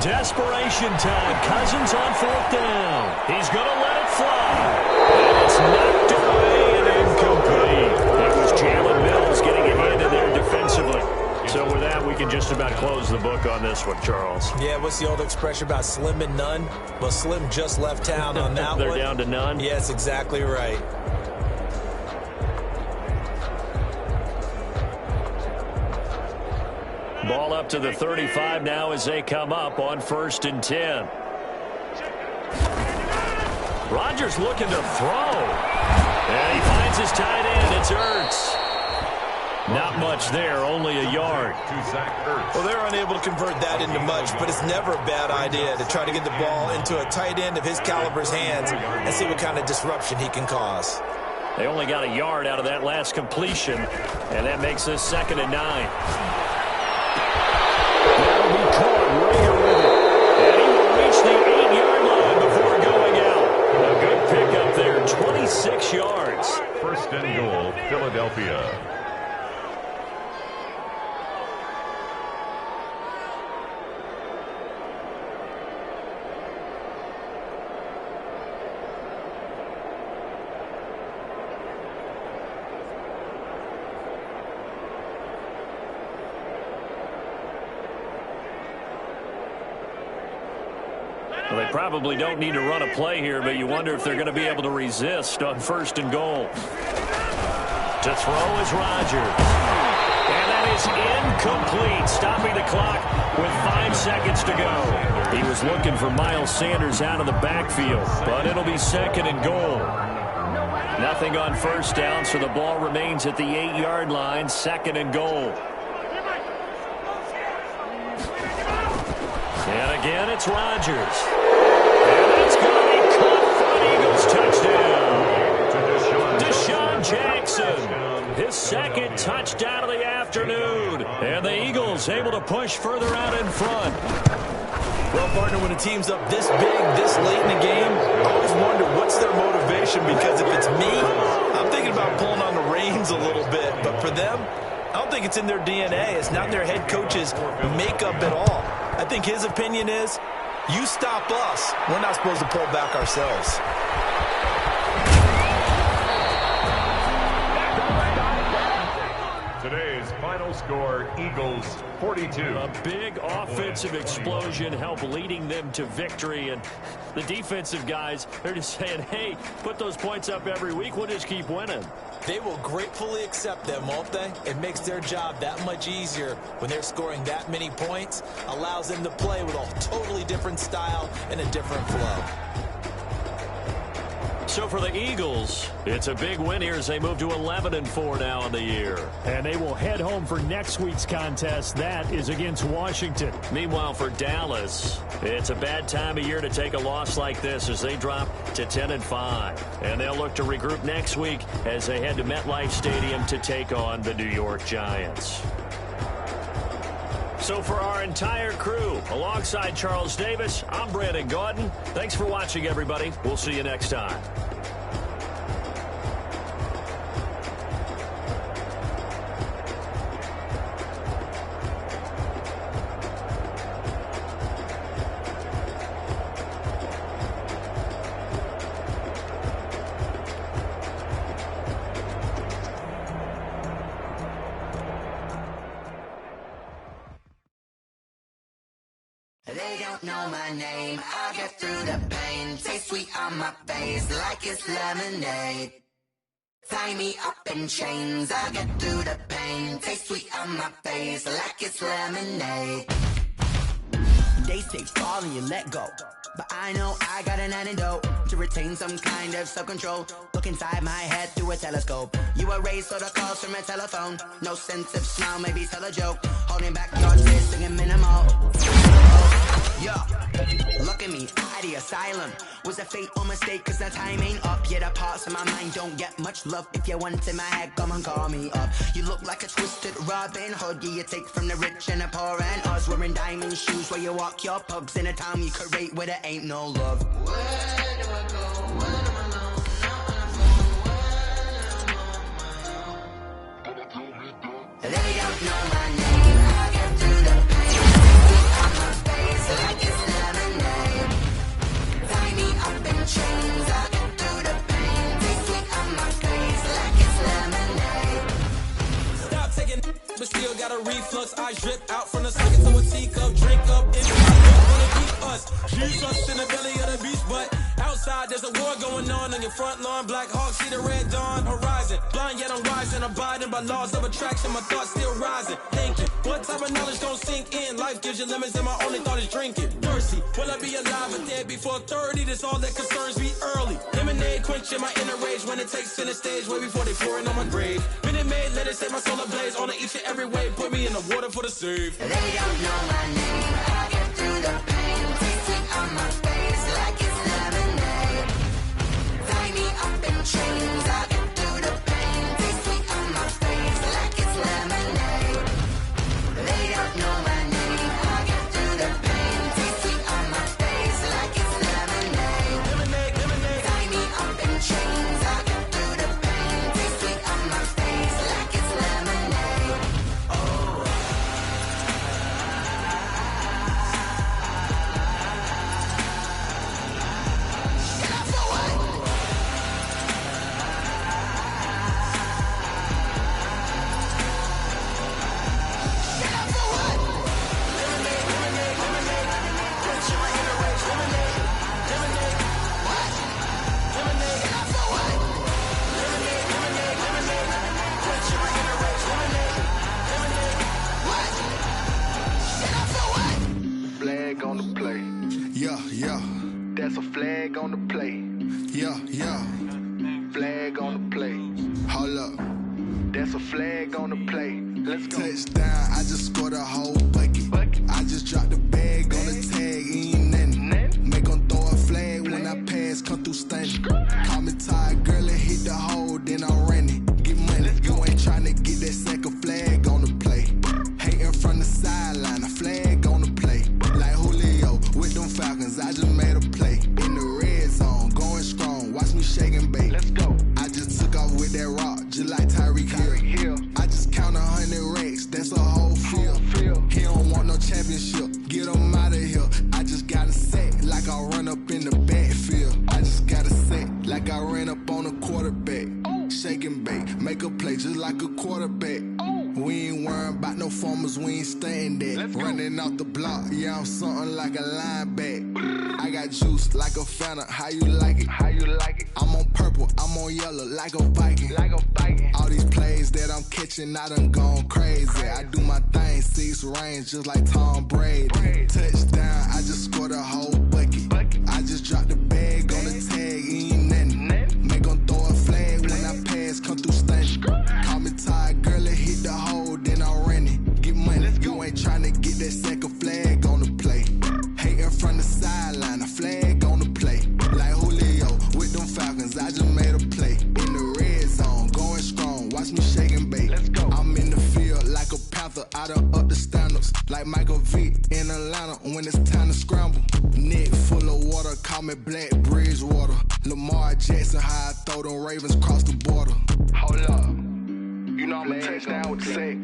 [SPEAKER 1] Desperation time. Cousins on 4th down. He's going to let it fly. And it's knocked away and incomplete. That was Jalen Mills getting a hand in there defensively. So with that, we can just about close the book on this one, Charles.
[SPEAKER 3] Yeah, what's the old expression about slim and none? Well, Slim just left town on that
[SPEAKER 1] They're
[SPEAKER 3] one.
[SPEAKER 1] down to none?
[SPEAKER 3] Yes, exactly right.
[SPEAKER 1] Ball up to the 35 now as they come up on 1st and 10. Rodgers looking to throw. And he finds his tight end. It's Ertz. Not much there, only a yard.
[SPEAKER 3] Well, they're unable to convert that into much, but it's never a bad idea to try to get the ball into a tight end of his caliber's hands and see what kind of disruption he can cause.
[SPEAKER 1] They only got a yard out of that last completion, and that makes this 2nd and 9. That'll be caught right here with it. And he will reach the 8-yard line before going out. A good pickup there, 26 yards.
[SPEAKER 2] 1st and goal, Philadelphia.
[SPEAKER 1] Well, they probably don't need to run a play here, but you wonder if they're going to be able to resist on 1st and goal. To throw is Rodgers. And that is incomplete, stopping the clock with 5 seconds to go. He was looking for Miles Sanders out of the backfield, but it'll be 2nd and goal. Nothing on 1st down, so the ball remains at the 8-yard line, 2nd and goal. And again, it's Rodgers. And it's going to be caught for an Eagles touchdown. Deshaun Jackson, his 2nd touchdown of the afternoon. And the Eagles able to push further out in front.
[SPEAKER 3] Well, partner, when a team's up this big, this late in the game, I always wonder what's their motivation, because if it's me, I'm thinking about pulling on the reins a little bit. But for them, I don't think it's in their DNA. It's not their head coach's makeup at all. I think his opinion is, you stop us, we're not supposed to pull back ourselves.
[SPEAKER 2] Today's final score, Eagles 42.
[SPEAKER 1] A big offensive explosion helped leading them to victory. And the defensive guys, they're just saying, hey, put those points up every week. We'll just keep winning.
[SPEAKER 3] They will gratefully accept them, won't they? It makes their job that much easier when they're scoring that many points. Allows them to play with a totally different style and a different flow.
[SPEAKER 1] So for the Eagles, it's a big win here as they move to 11-4 now in the year.
[SPEAKER 4] And they will head home for next week's contest. That is against Washington.
[SPEAKER 1] Meanwhile, for Dallas, it's a bad time of year to take a loss like this as they drop to 10-5. And they'll look to regroup next week as they head to MetLife Stadium to take on the New York Giants. So for our entire crew, alongside Charles Davis, I'm Brandon Gaudin. Thanks for watching, everybody. We'll see you next time.
[SPEAKER 5] They don't know my name, I get through the pain. Taste sweet on my face like it's lemonade. Tie me up in chains, I get through the pain. Taste sweet on my face like it's lemonade. They say fall and you let go, but I know I got an antidote to retain some kind of self-control. Look inside my head through a telescope. You erase all the calls from a telephone. No sense of smile, maybe tell a joke. Holding back your tears, singing minimal. Yo, look at me, out the asylum. Was a fate or mistake, cause the time ain't up. Yet the parts of my mind don't get much love. If you want in my head, come and call me up. You look like a twisted Robin Hood. Yeah, you take from the rich and the poor and us. Wearing diamond shoes where you walk your pugs in a town you create where there ain't no love. Where do I go? When am I alone? They don't know my name. I get through the pain. On my face like it's lemonade. Tie me up in chains. I get through the pain. Taste sweet on my face like it's lemonade.
[SPEAKER 6] Stop taking, but still got a reflux. I drip out from the second to a teacup. Drink up, if I don't wanna keep us. Jesus in the belly of the beast, but outside there's a war going on your front lawn. Black Hawk, see the red dawn horizon. Blind yet I'm rising, abiding by laws of attraction. My thoughts still rising, thinking, what type of knowledge gon' sink in? Life gives you limits and my only thought is drinking. Mercy, will I be alive or dead before 30? That's all that concerns me early. Lemonade quenching my inner rage when it takes center stage way before they pouring on my grave. Minute Maid, let it set my soul ablaze on each and every way. Put me in the water for the save.
[SPEAKER 5] They don't know my name, I get through the pain. Taste sweet on my face like it's lemonade. Tie me up in chains, I get through the pain. Taste sweet on my face like it's lemonade. They don't know my name, I get through the pain. Taste sweet on my face like it's lemonade.
[SPEAKER 6] Lemonade, lemonade.
[SPEAKER 5] Tie me up in chains, I get through the pain. Taste sweet on my face like it's lemonade.
[SPEAKER 7] Flag on the play. Yeah, yeah. That's a flag on the play. Yeah, yeah. Flag on the play. Hold up. That's a flag on the play. Let's go. Touchdown, I just scored a whole bucket. I just dropped the bag on the tag, ain't nothing. Make 'em throw a flag when I pass, come through stunning. Call me tired, girl, and hit the hole, then I'm running. Get money, you ain't tryna get that second flag on the play. Hating from the sideline, a flag on the play. Like Julio with them Falcons, I just made a play. In the red zone, going strong, watch me shake and bake. Let's go. I just took off with that rock, just like Tyreek Hill. I just count 100 racks, that's a whole field. He don't want no championship, get him out of here. I just got a set, like I run up in the backfield. I just got a set, like I ran up on a quarterback. Shake and bake, make a play just like a quarterback. We ain't worrying about no formers, we ain't staying there. Running off the block, yeah, I'm something like a lineback. I got juice like a Fanta, how you like it? How you like it? I'm on purple, I'm on yellow, like a Viking. Like a Viking. All these plays that I'm catching, I done gone crazy. I do my thing, 6 range, just like Tom Brady. Touchdown, I just scored a whole bucket. I just dropped the bag on the tag, ain't nothing. Make 'em throw a flag when I pass, come through stunning. Call me tired, girl, and hit the hole, then I'm running. Get money, you ain't tryna get that second flag on the play. Hating from the sideline, a flag on the play. Like Julio with them Falcons, I just made a play. In the red zone, going strong, watch me shake and bake. Let's go. I'm in the field like a panther, I done up the standards. Like Michael Vick in Atlanta when it's time to scramble. Neck full of water, call me Black Bridgewater. Lamar Jackson, how I throw them Ravens cross the border. Hold up. You know I'm a touchdown with the sack.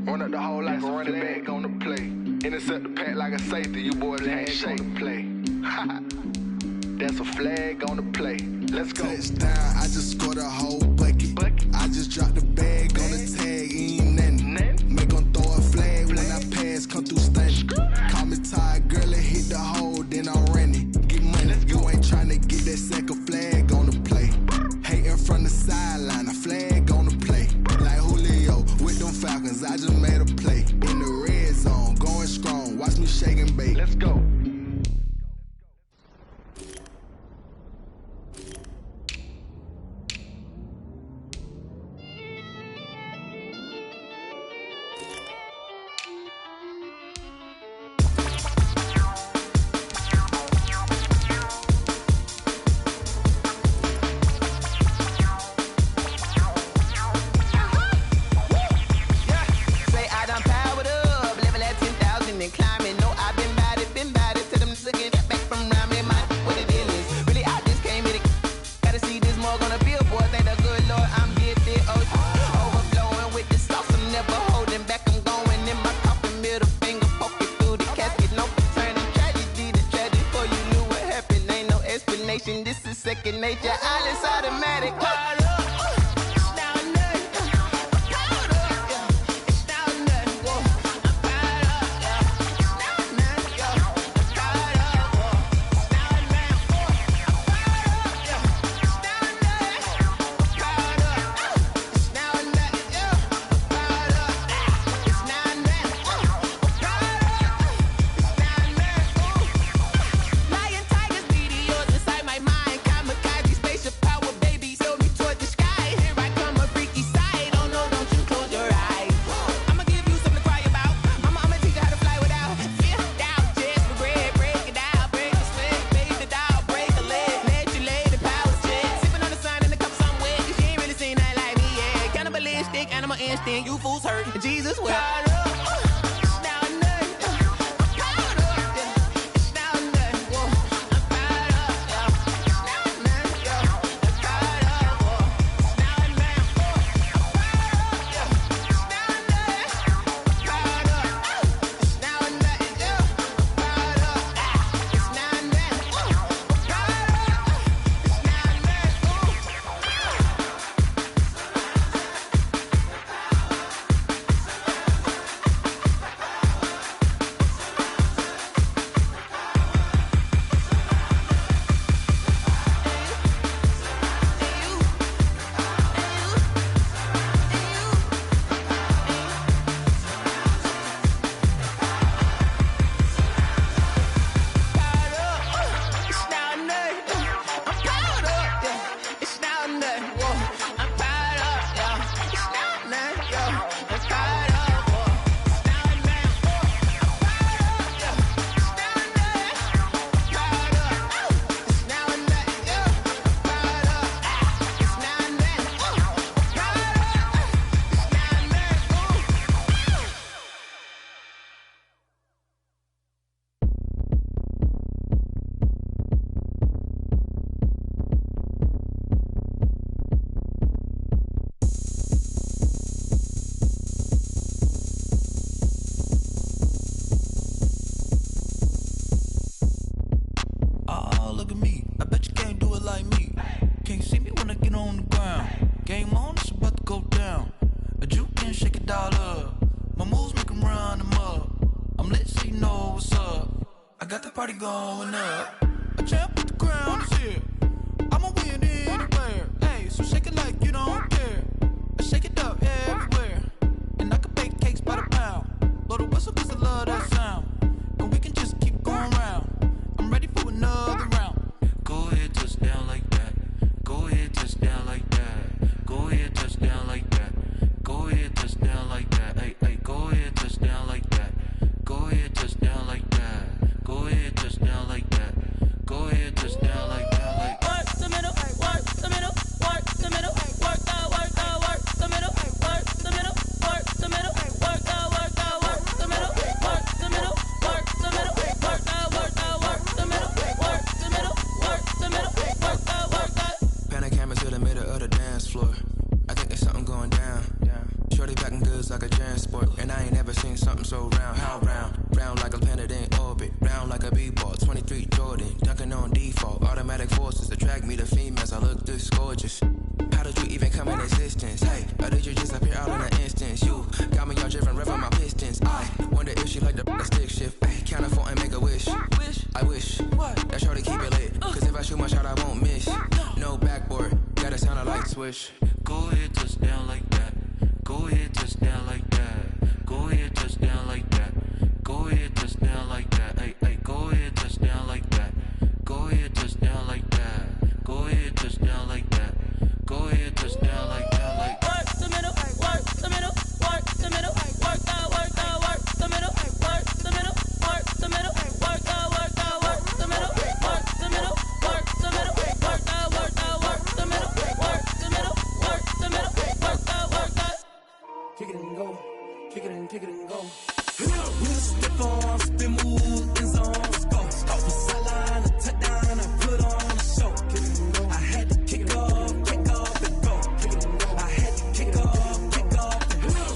[SPEAKER 7] Run up the hole like a running back on the play. Intercept the pack like a safety. You boys ain't shake the play. That's a flag on the play. Let's go. Touchdown, I just scored a whole bucket. I just dropped the bag on the tag, ain't nothing. Make 'em throw a flag when I pass, come through stunning. Call me tired, girl, and hit the hole, then I'm running. Get money, you ain't tryna get that second flag on the play. Hating from the sideline, a flag on the play. Like Julio with them Falcons, I just made a play. In the red zone, going strong, watch me shake and bake. Let's go.
[SPEAKER 8] second nature. All is automatic.
[SPEAKER 6] got the party going up. A champ with the crown is here. I'ma win anywhere. Hey, so shake it like you don't care. I shake it up everywhere. And I can bake cakes by the pound. Blow the whistle 'cause I love that sound. And we can just keep going round. I'm ready for another round.
[SPEAKER 9] Go ahead, touch down like that. Go ahead, touch down like that. Go ahead, touch down like that. Go ahead, touch down like that. Hey, hey, go ahead, touch down like that. Go ahead, touch down like that. Go ahead, touch down like that. Go ahead, touch down like that. Like
[SPEAKER 6] work the middle, work the middle, work the middle, work the middle, work the middle, work the middle, work the middle, work the middle, work the middle, work the middle, work the middle, work the middle, work the.
[SPEAKER 10] Pan a camera to the middle of the dance floor. I think there's something going down. Shorty packing goods like a transport, and I ain't never seen something so round. How round? Round like a planet in orbit, round like a b-ball. 23 Jordan, dunking on default. Automatic forces attract me to females. I look this gorgeous. How did you even come in existence? Hey, or did you just appear out in an instance? You got me all driven, revving my pistons. I wonder if she like the stick shift. Hey, count it 4 and make a wish. I wish that shorty keep it lit. 'Cause if I shoot my shot, I won't miss. No backboard, gotta sound a light switch.
[SPEAKER 9] go ahead, touch down like that. Go ahead, touch down like that. Go ahead, touch down like that. Go ahead, touch down like that. Hey, hey, go ahead, touch down like that. Go ahead, touch down like that. Go ahead, touch down like that. Go ahead, touch down like that. Like
[SPEAKER 6] work the middle, work the middle, work the middle, work the middle, work the middle, work the middle, work the middle, work the middle, work the middle, work the middle, work the middle, work the middle, work the middle, work the.
[SPEAKER 11] Kick it and go, kick it and kick it and go.
[SPEAKER 6] We'll step on, spin, move, and zones, go. Off the sideline, a touchdown, I put on a show. I had to kick off and go. I had to kick off and go.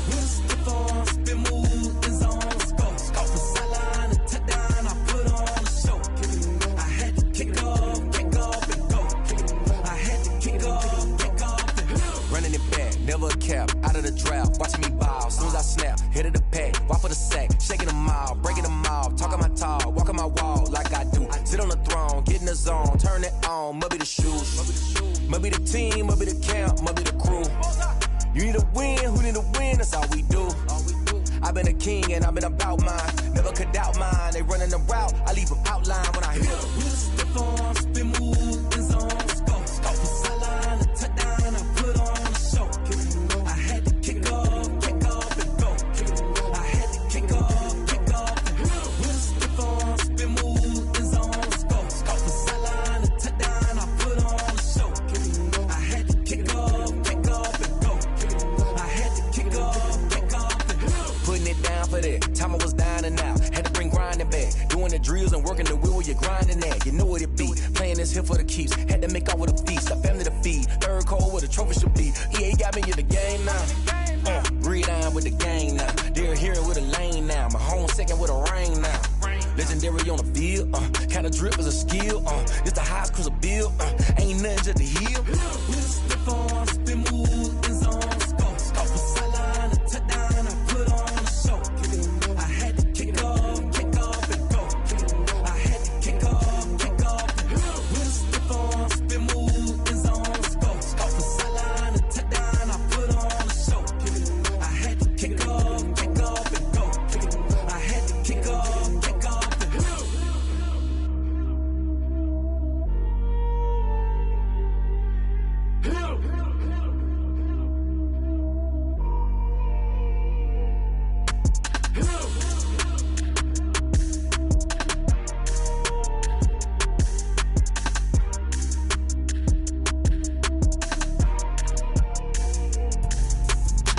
[SPEAKER 6] We'll step on, spin, move, and zones, go. Off the sideline, a touchdown, I put on a show. I had to kick off and go. I had to kick off and go.
[SPEAKER 12] Running it back, never a cap, out of the draft, watching me ball. Soon as I snap, hit of the pack, walk for the sack, shaking them all, breaking them all, talking my talk, walking my wall like I do. Sit on the throne, get in the zone, turn it on, must be the shoes, must be the team, must be the camp, must be the crew. You need a win, who need a win, that's all we do. I've been a king and I've been about mine, never could doubt mine. They running the route, I leave them outline when I hit them.
[SPEAKER 6] We'll step on, spin, move, and zones, go. Off the sideline, a touchdown, I put on a show. I had to kick off and go. I had to kick off and go. We'll step on, spin, move, and zones, go. Off the sideline, a touchdown, I put on a show. I had to kick off and go. I had to kick off and go.
[SPEAKER 12] Putting it down for that, time I was down and out. Had to bring grinding back, doing the drills and working the wheel where you're grinding at. You know what it be, playing this here for the keeps. Had to make off with a feast, a family to feed. Third cold where the trophy should be. EA got me in the game now. Read on with the game now. They're here with a lane now. My home second with a rain now. Legendary on the field, kinda drip is a skill. It's the highest cruiser bill, ain't nothing just to heal.
[SPEAKER 6] We'll step on, spin, move, and zones, go. Off the sideline, a touchdown, I put on a show. I had to kick off and go. I had to kick off and go. We'll step on, spin, move, and zones, go. Off the sideline, a touchdown, I put on a show. I had to kick off and go. I had to kick off and go.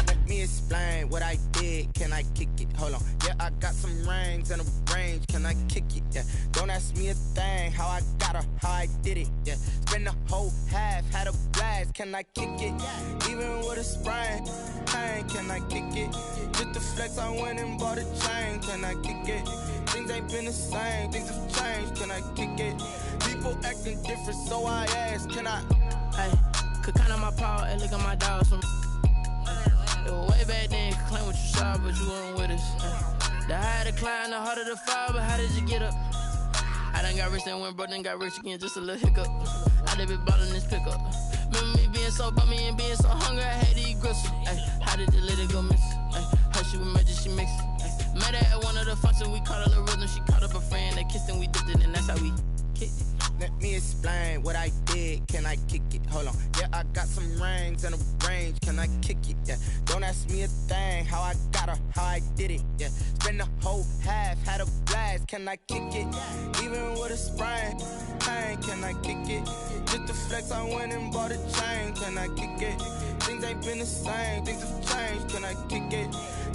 [SPEAKER 8] Let me explain what I did. Can I kick it? Hold on. Yeah, I got some rings and a range. Can I kick it? Yeah. Don't ask me a thing. How I got her, how I did it. Yeah. Spend the whole half, had a blast. Can I kick it? Even with a sprain. Pain, can I kick it? Just the flex, I went and bought a chain. Can I kick it? Things ain't been the same. Things have changed. Can I kick it? People acting different, so I ask. Can I?
[SPEAKER 11] Hey, could count on my power and look at my dogs from. It was way back then, could claim what you saw, but you weren't with us. The higher the climb, the harder the fall, but how did you get up? done got rich and went broke, then got rich again, just a little hiccup. I done been ballin' this pickup. Remember me being so bummy and being so hungry, I had to eat gristle. Ay, how did the lady go miss? Ay, how she was magic, she mixed. Met her at one of the functions, we caught a little rhythm. She caught up a friend, they kissed and we dipped it, and that's how we kicked it.
[SPEAKER 8] Let me explain what I did. Can I kick it? Hold on. Yeah, I got some rings and a range. Can I kick it? Yeah. Don't ask me a thing. How I got her, how I did it. Yeah. Spend the whole half, had a blast. Can I kick it? Even with a sprain. Pain, can I kick it? Just to flex, I went and bought a chain. Can I kick it? Things ain't been the same. Things have changed. Can I kick it?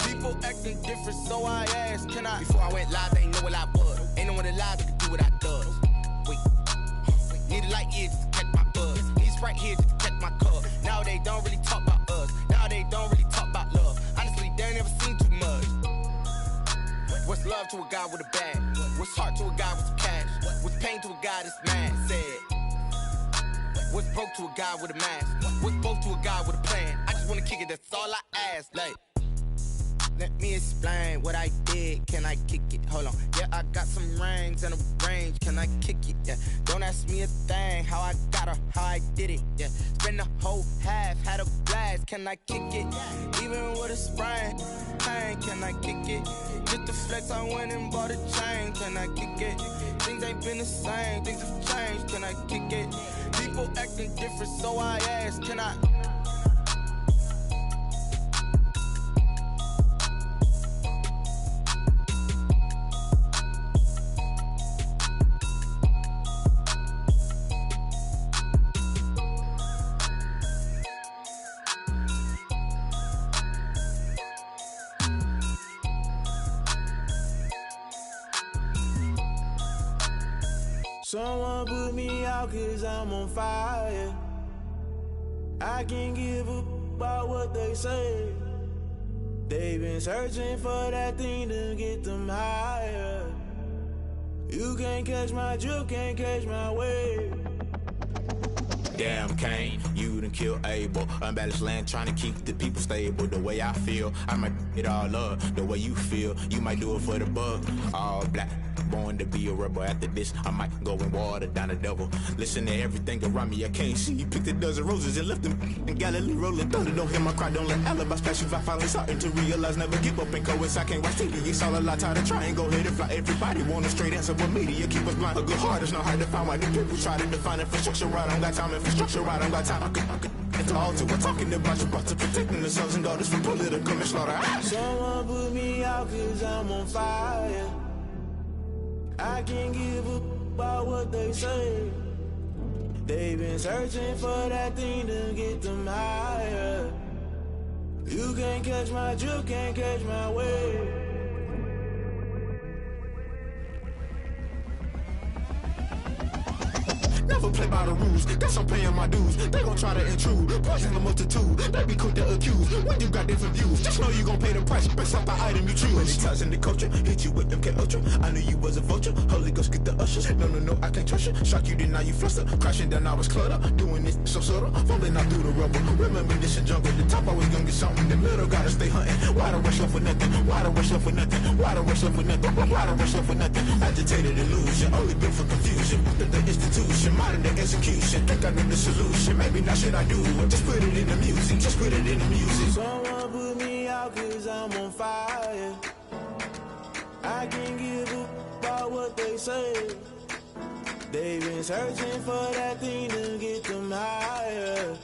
[SPEAKER 8] People acting different, so I asked. Can I? Before I went live, they ain't know what I was. Ain't no one alive that could do what I does. Wait. Need a light here just to catch my buzz. Need Sprite here just to catch my cup. Now they don't really talk about us. Now they don't really talk about love. Honestly, they ain't never seen too much. What's love to a guy with a bag? What's heart to a guy with some cash? What's pain to a guy that's mad? Said. What's broke to a guy with a mask? What's both to a guy with a plan? I just wanna kick it, that's all I ask. Like, let me explain what I did. Can I kick it? Hold on. Yeah, I got some rings and a range. Can I kick it? Yeah. Don't ask me a thing. How I got her, how I did it. Yeah. Spend the whole half, had a blast. Can I kick it? Even with a sprain. Pain, can I kick it? Just to flex, I went and bought a chain. Can I kick it? Things ain't been the same. Things have changed. Can I kick it? People acting different, so I asked. Can I?
[SPEAKER 13] Someone put me out 'cause I'm on fire. I can't give a about what they say. They've been searching for that thing to get them higher. You can't catch my drift, can't catch my wave.
[SPEAKER 14] Damn, Kane, you done killed Abel. Unbalanced land, trying to keep the people stable. The way I feel, I might it all up. The way you feel, you might do it for the buck. All black, born to be a rebel. After this, I might go and water down the devil. Listen to everything around me, I can't see. Picked a dozen roses and left them in Galilee rolling thunder. Don't hear my cry, don't let alibis pass you. I finally starting to realize, never give up and coincide. Can't watch TV, it's all a lot. Time to try and go ahead and fly. Everybody want a straight answer, but media keep us blind. A good heart is not hard to find. Why the people try to define infrastructure right? I don't got time, infrastructure right, I don't got time. It's all to we're talking about you, brought to protecting the sons and daughters from political manslaughter.
[SPEAKER 13] Someone put me out 'cause I'm on fire. I can't give a about what they say. They've been searching for that thing to get them higher. You can't catch my drift, can't catch my wave.
[SPEAKER 14] Never play by the rules, guess I'm paying my dues. They gon' try to intrude, poison the multitude. They be quick to accuse, when you got different views. Just know you gon' pay the price, based off the item you choose. Many ties in the culture, hit you with them K-Ultra. I knew you was a vulture, Holy Ghost get the ushers. No, I can't trust you. Shock you, then now you fluster. Crashing down, I was cluttered. Doing this so subtle, falling out through the rubble. Remember this in jungle, the top always gonna get something. The middle gotta stay hunting. Why the rush love for nothing? Why the rush love for nothing? Why the rush love for nothing? Why the rush love for nothing? Agitated illusion, only built for confusion. The institution, modern day execution. Think I know the solution, maybe not should I do it? Just put it in the music, just put it in the music.
[SPEAKER 13] Someone put me out 'cause I'm on fire. I can't give a about what they say. They've been searching for that thing to get them higher.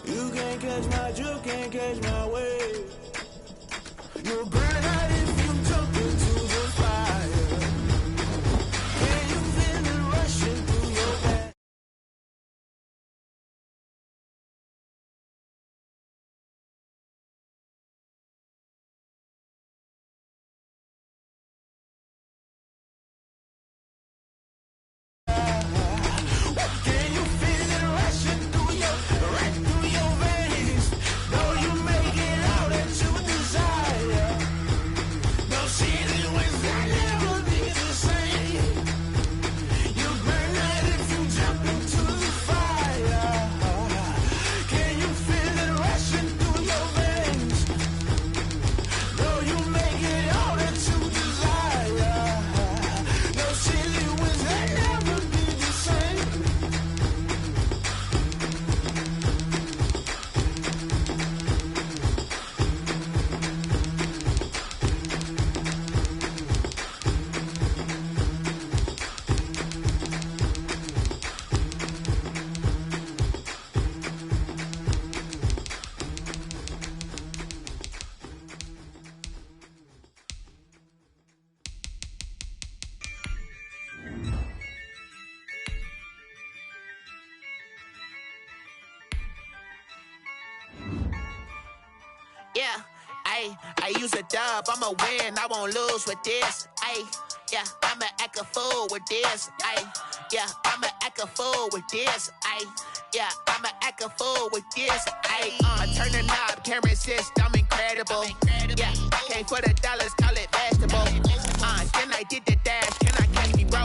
[SPEAKER 13] You can't catch my drift, can't catch my wave. You'll burn out if you jump into the fire. Can you feel it rushing through your back? Can you feel it rushing through your veins? Though you make it out that you desire.
[SPEAKER 8] Ayy, I use a dub, I'ma win, I won't lose with this. Ayy, yeah, I'ma act a fool with this. Ayy, yeah, I'ma act a fool with this. Ayy, yeah, I'ma act a fool with this. Ayy, I turn the knob, can't resist, I'm incredible. Yeah, came for the dollars, call it vegetable. Then I did the dash, can I catch me, bro?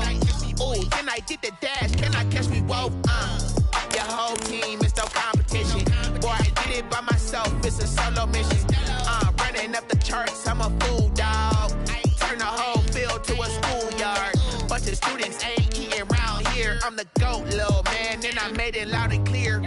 [SPEAKER 8] Ooh, then I did the dash, can I catch me, whoa? Your whole team is no competition. Boy, I did it by myself, it's a solo mission. Running up the charts, I'm a fool, dog. Turn the whole field to a schoolyard. Bunch of students ain't eating around here. I'm the GOAT, little man, and I made it loud and clear.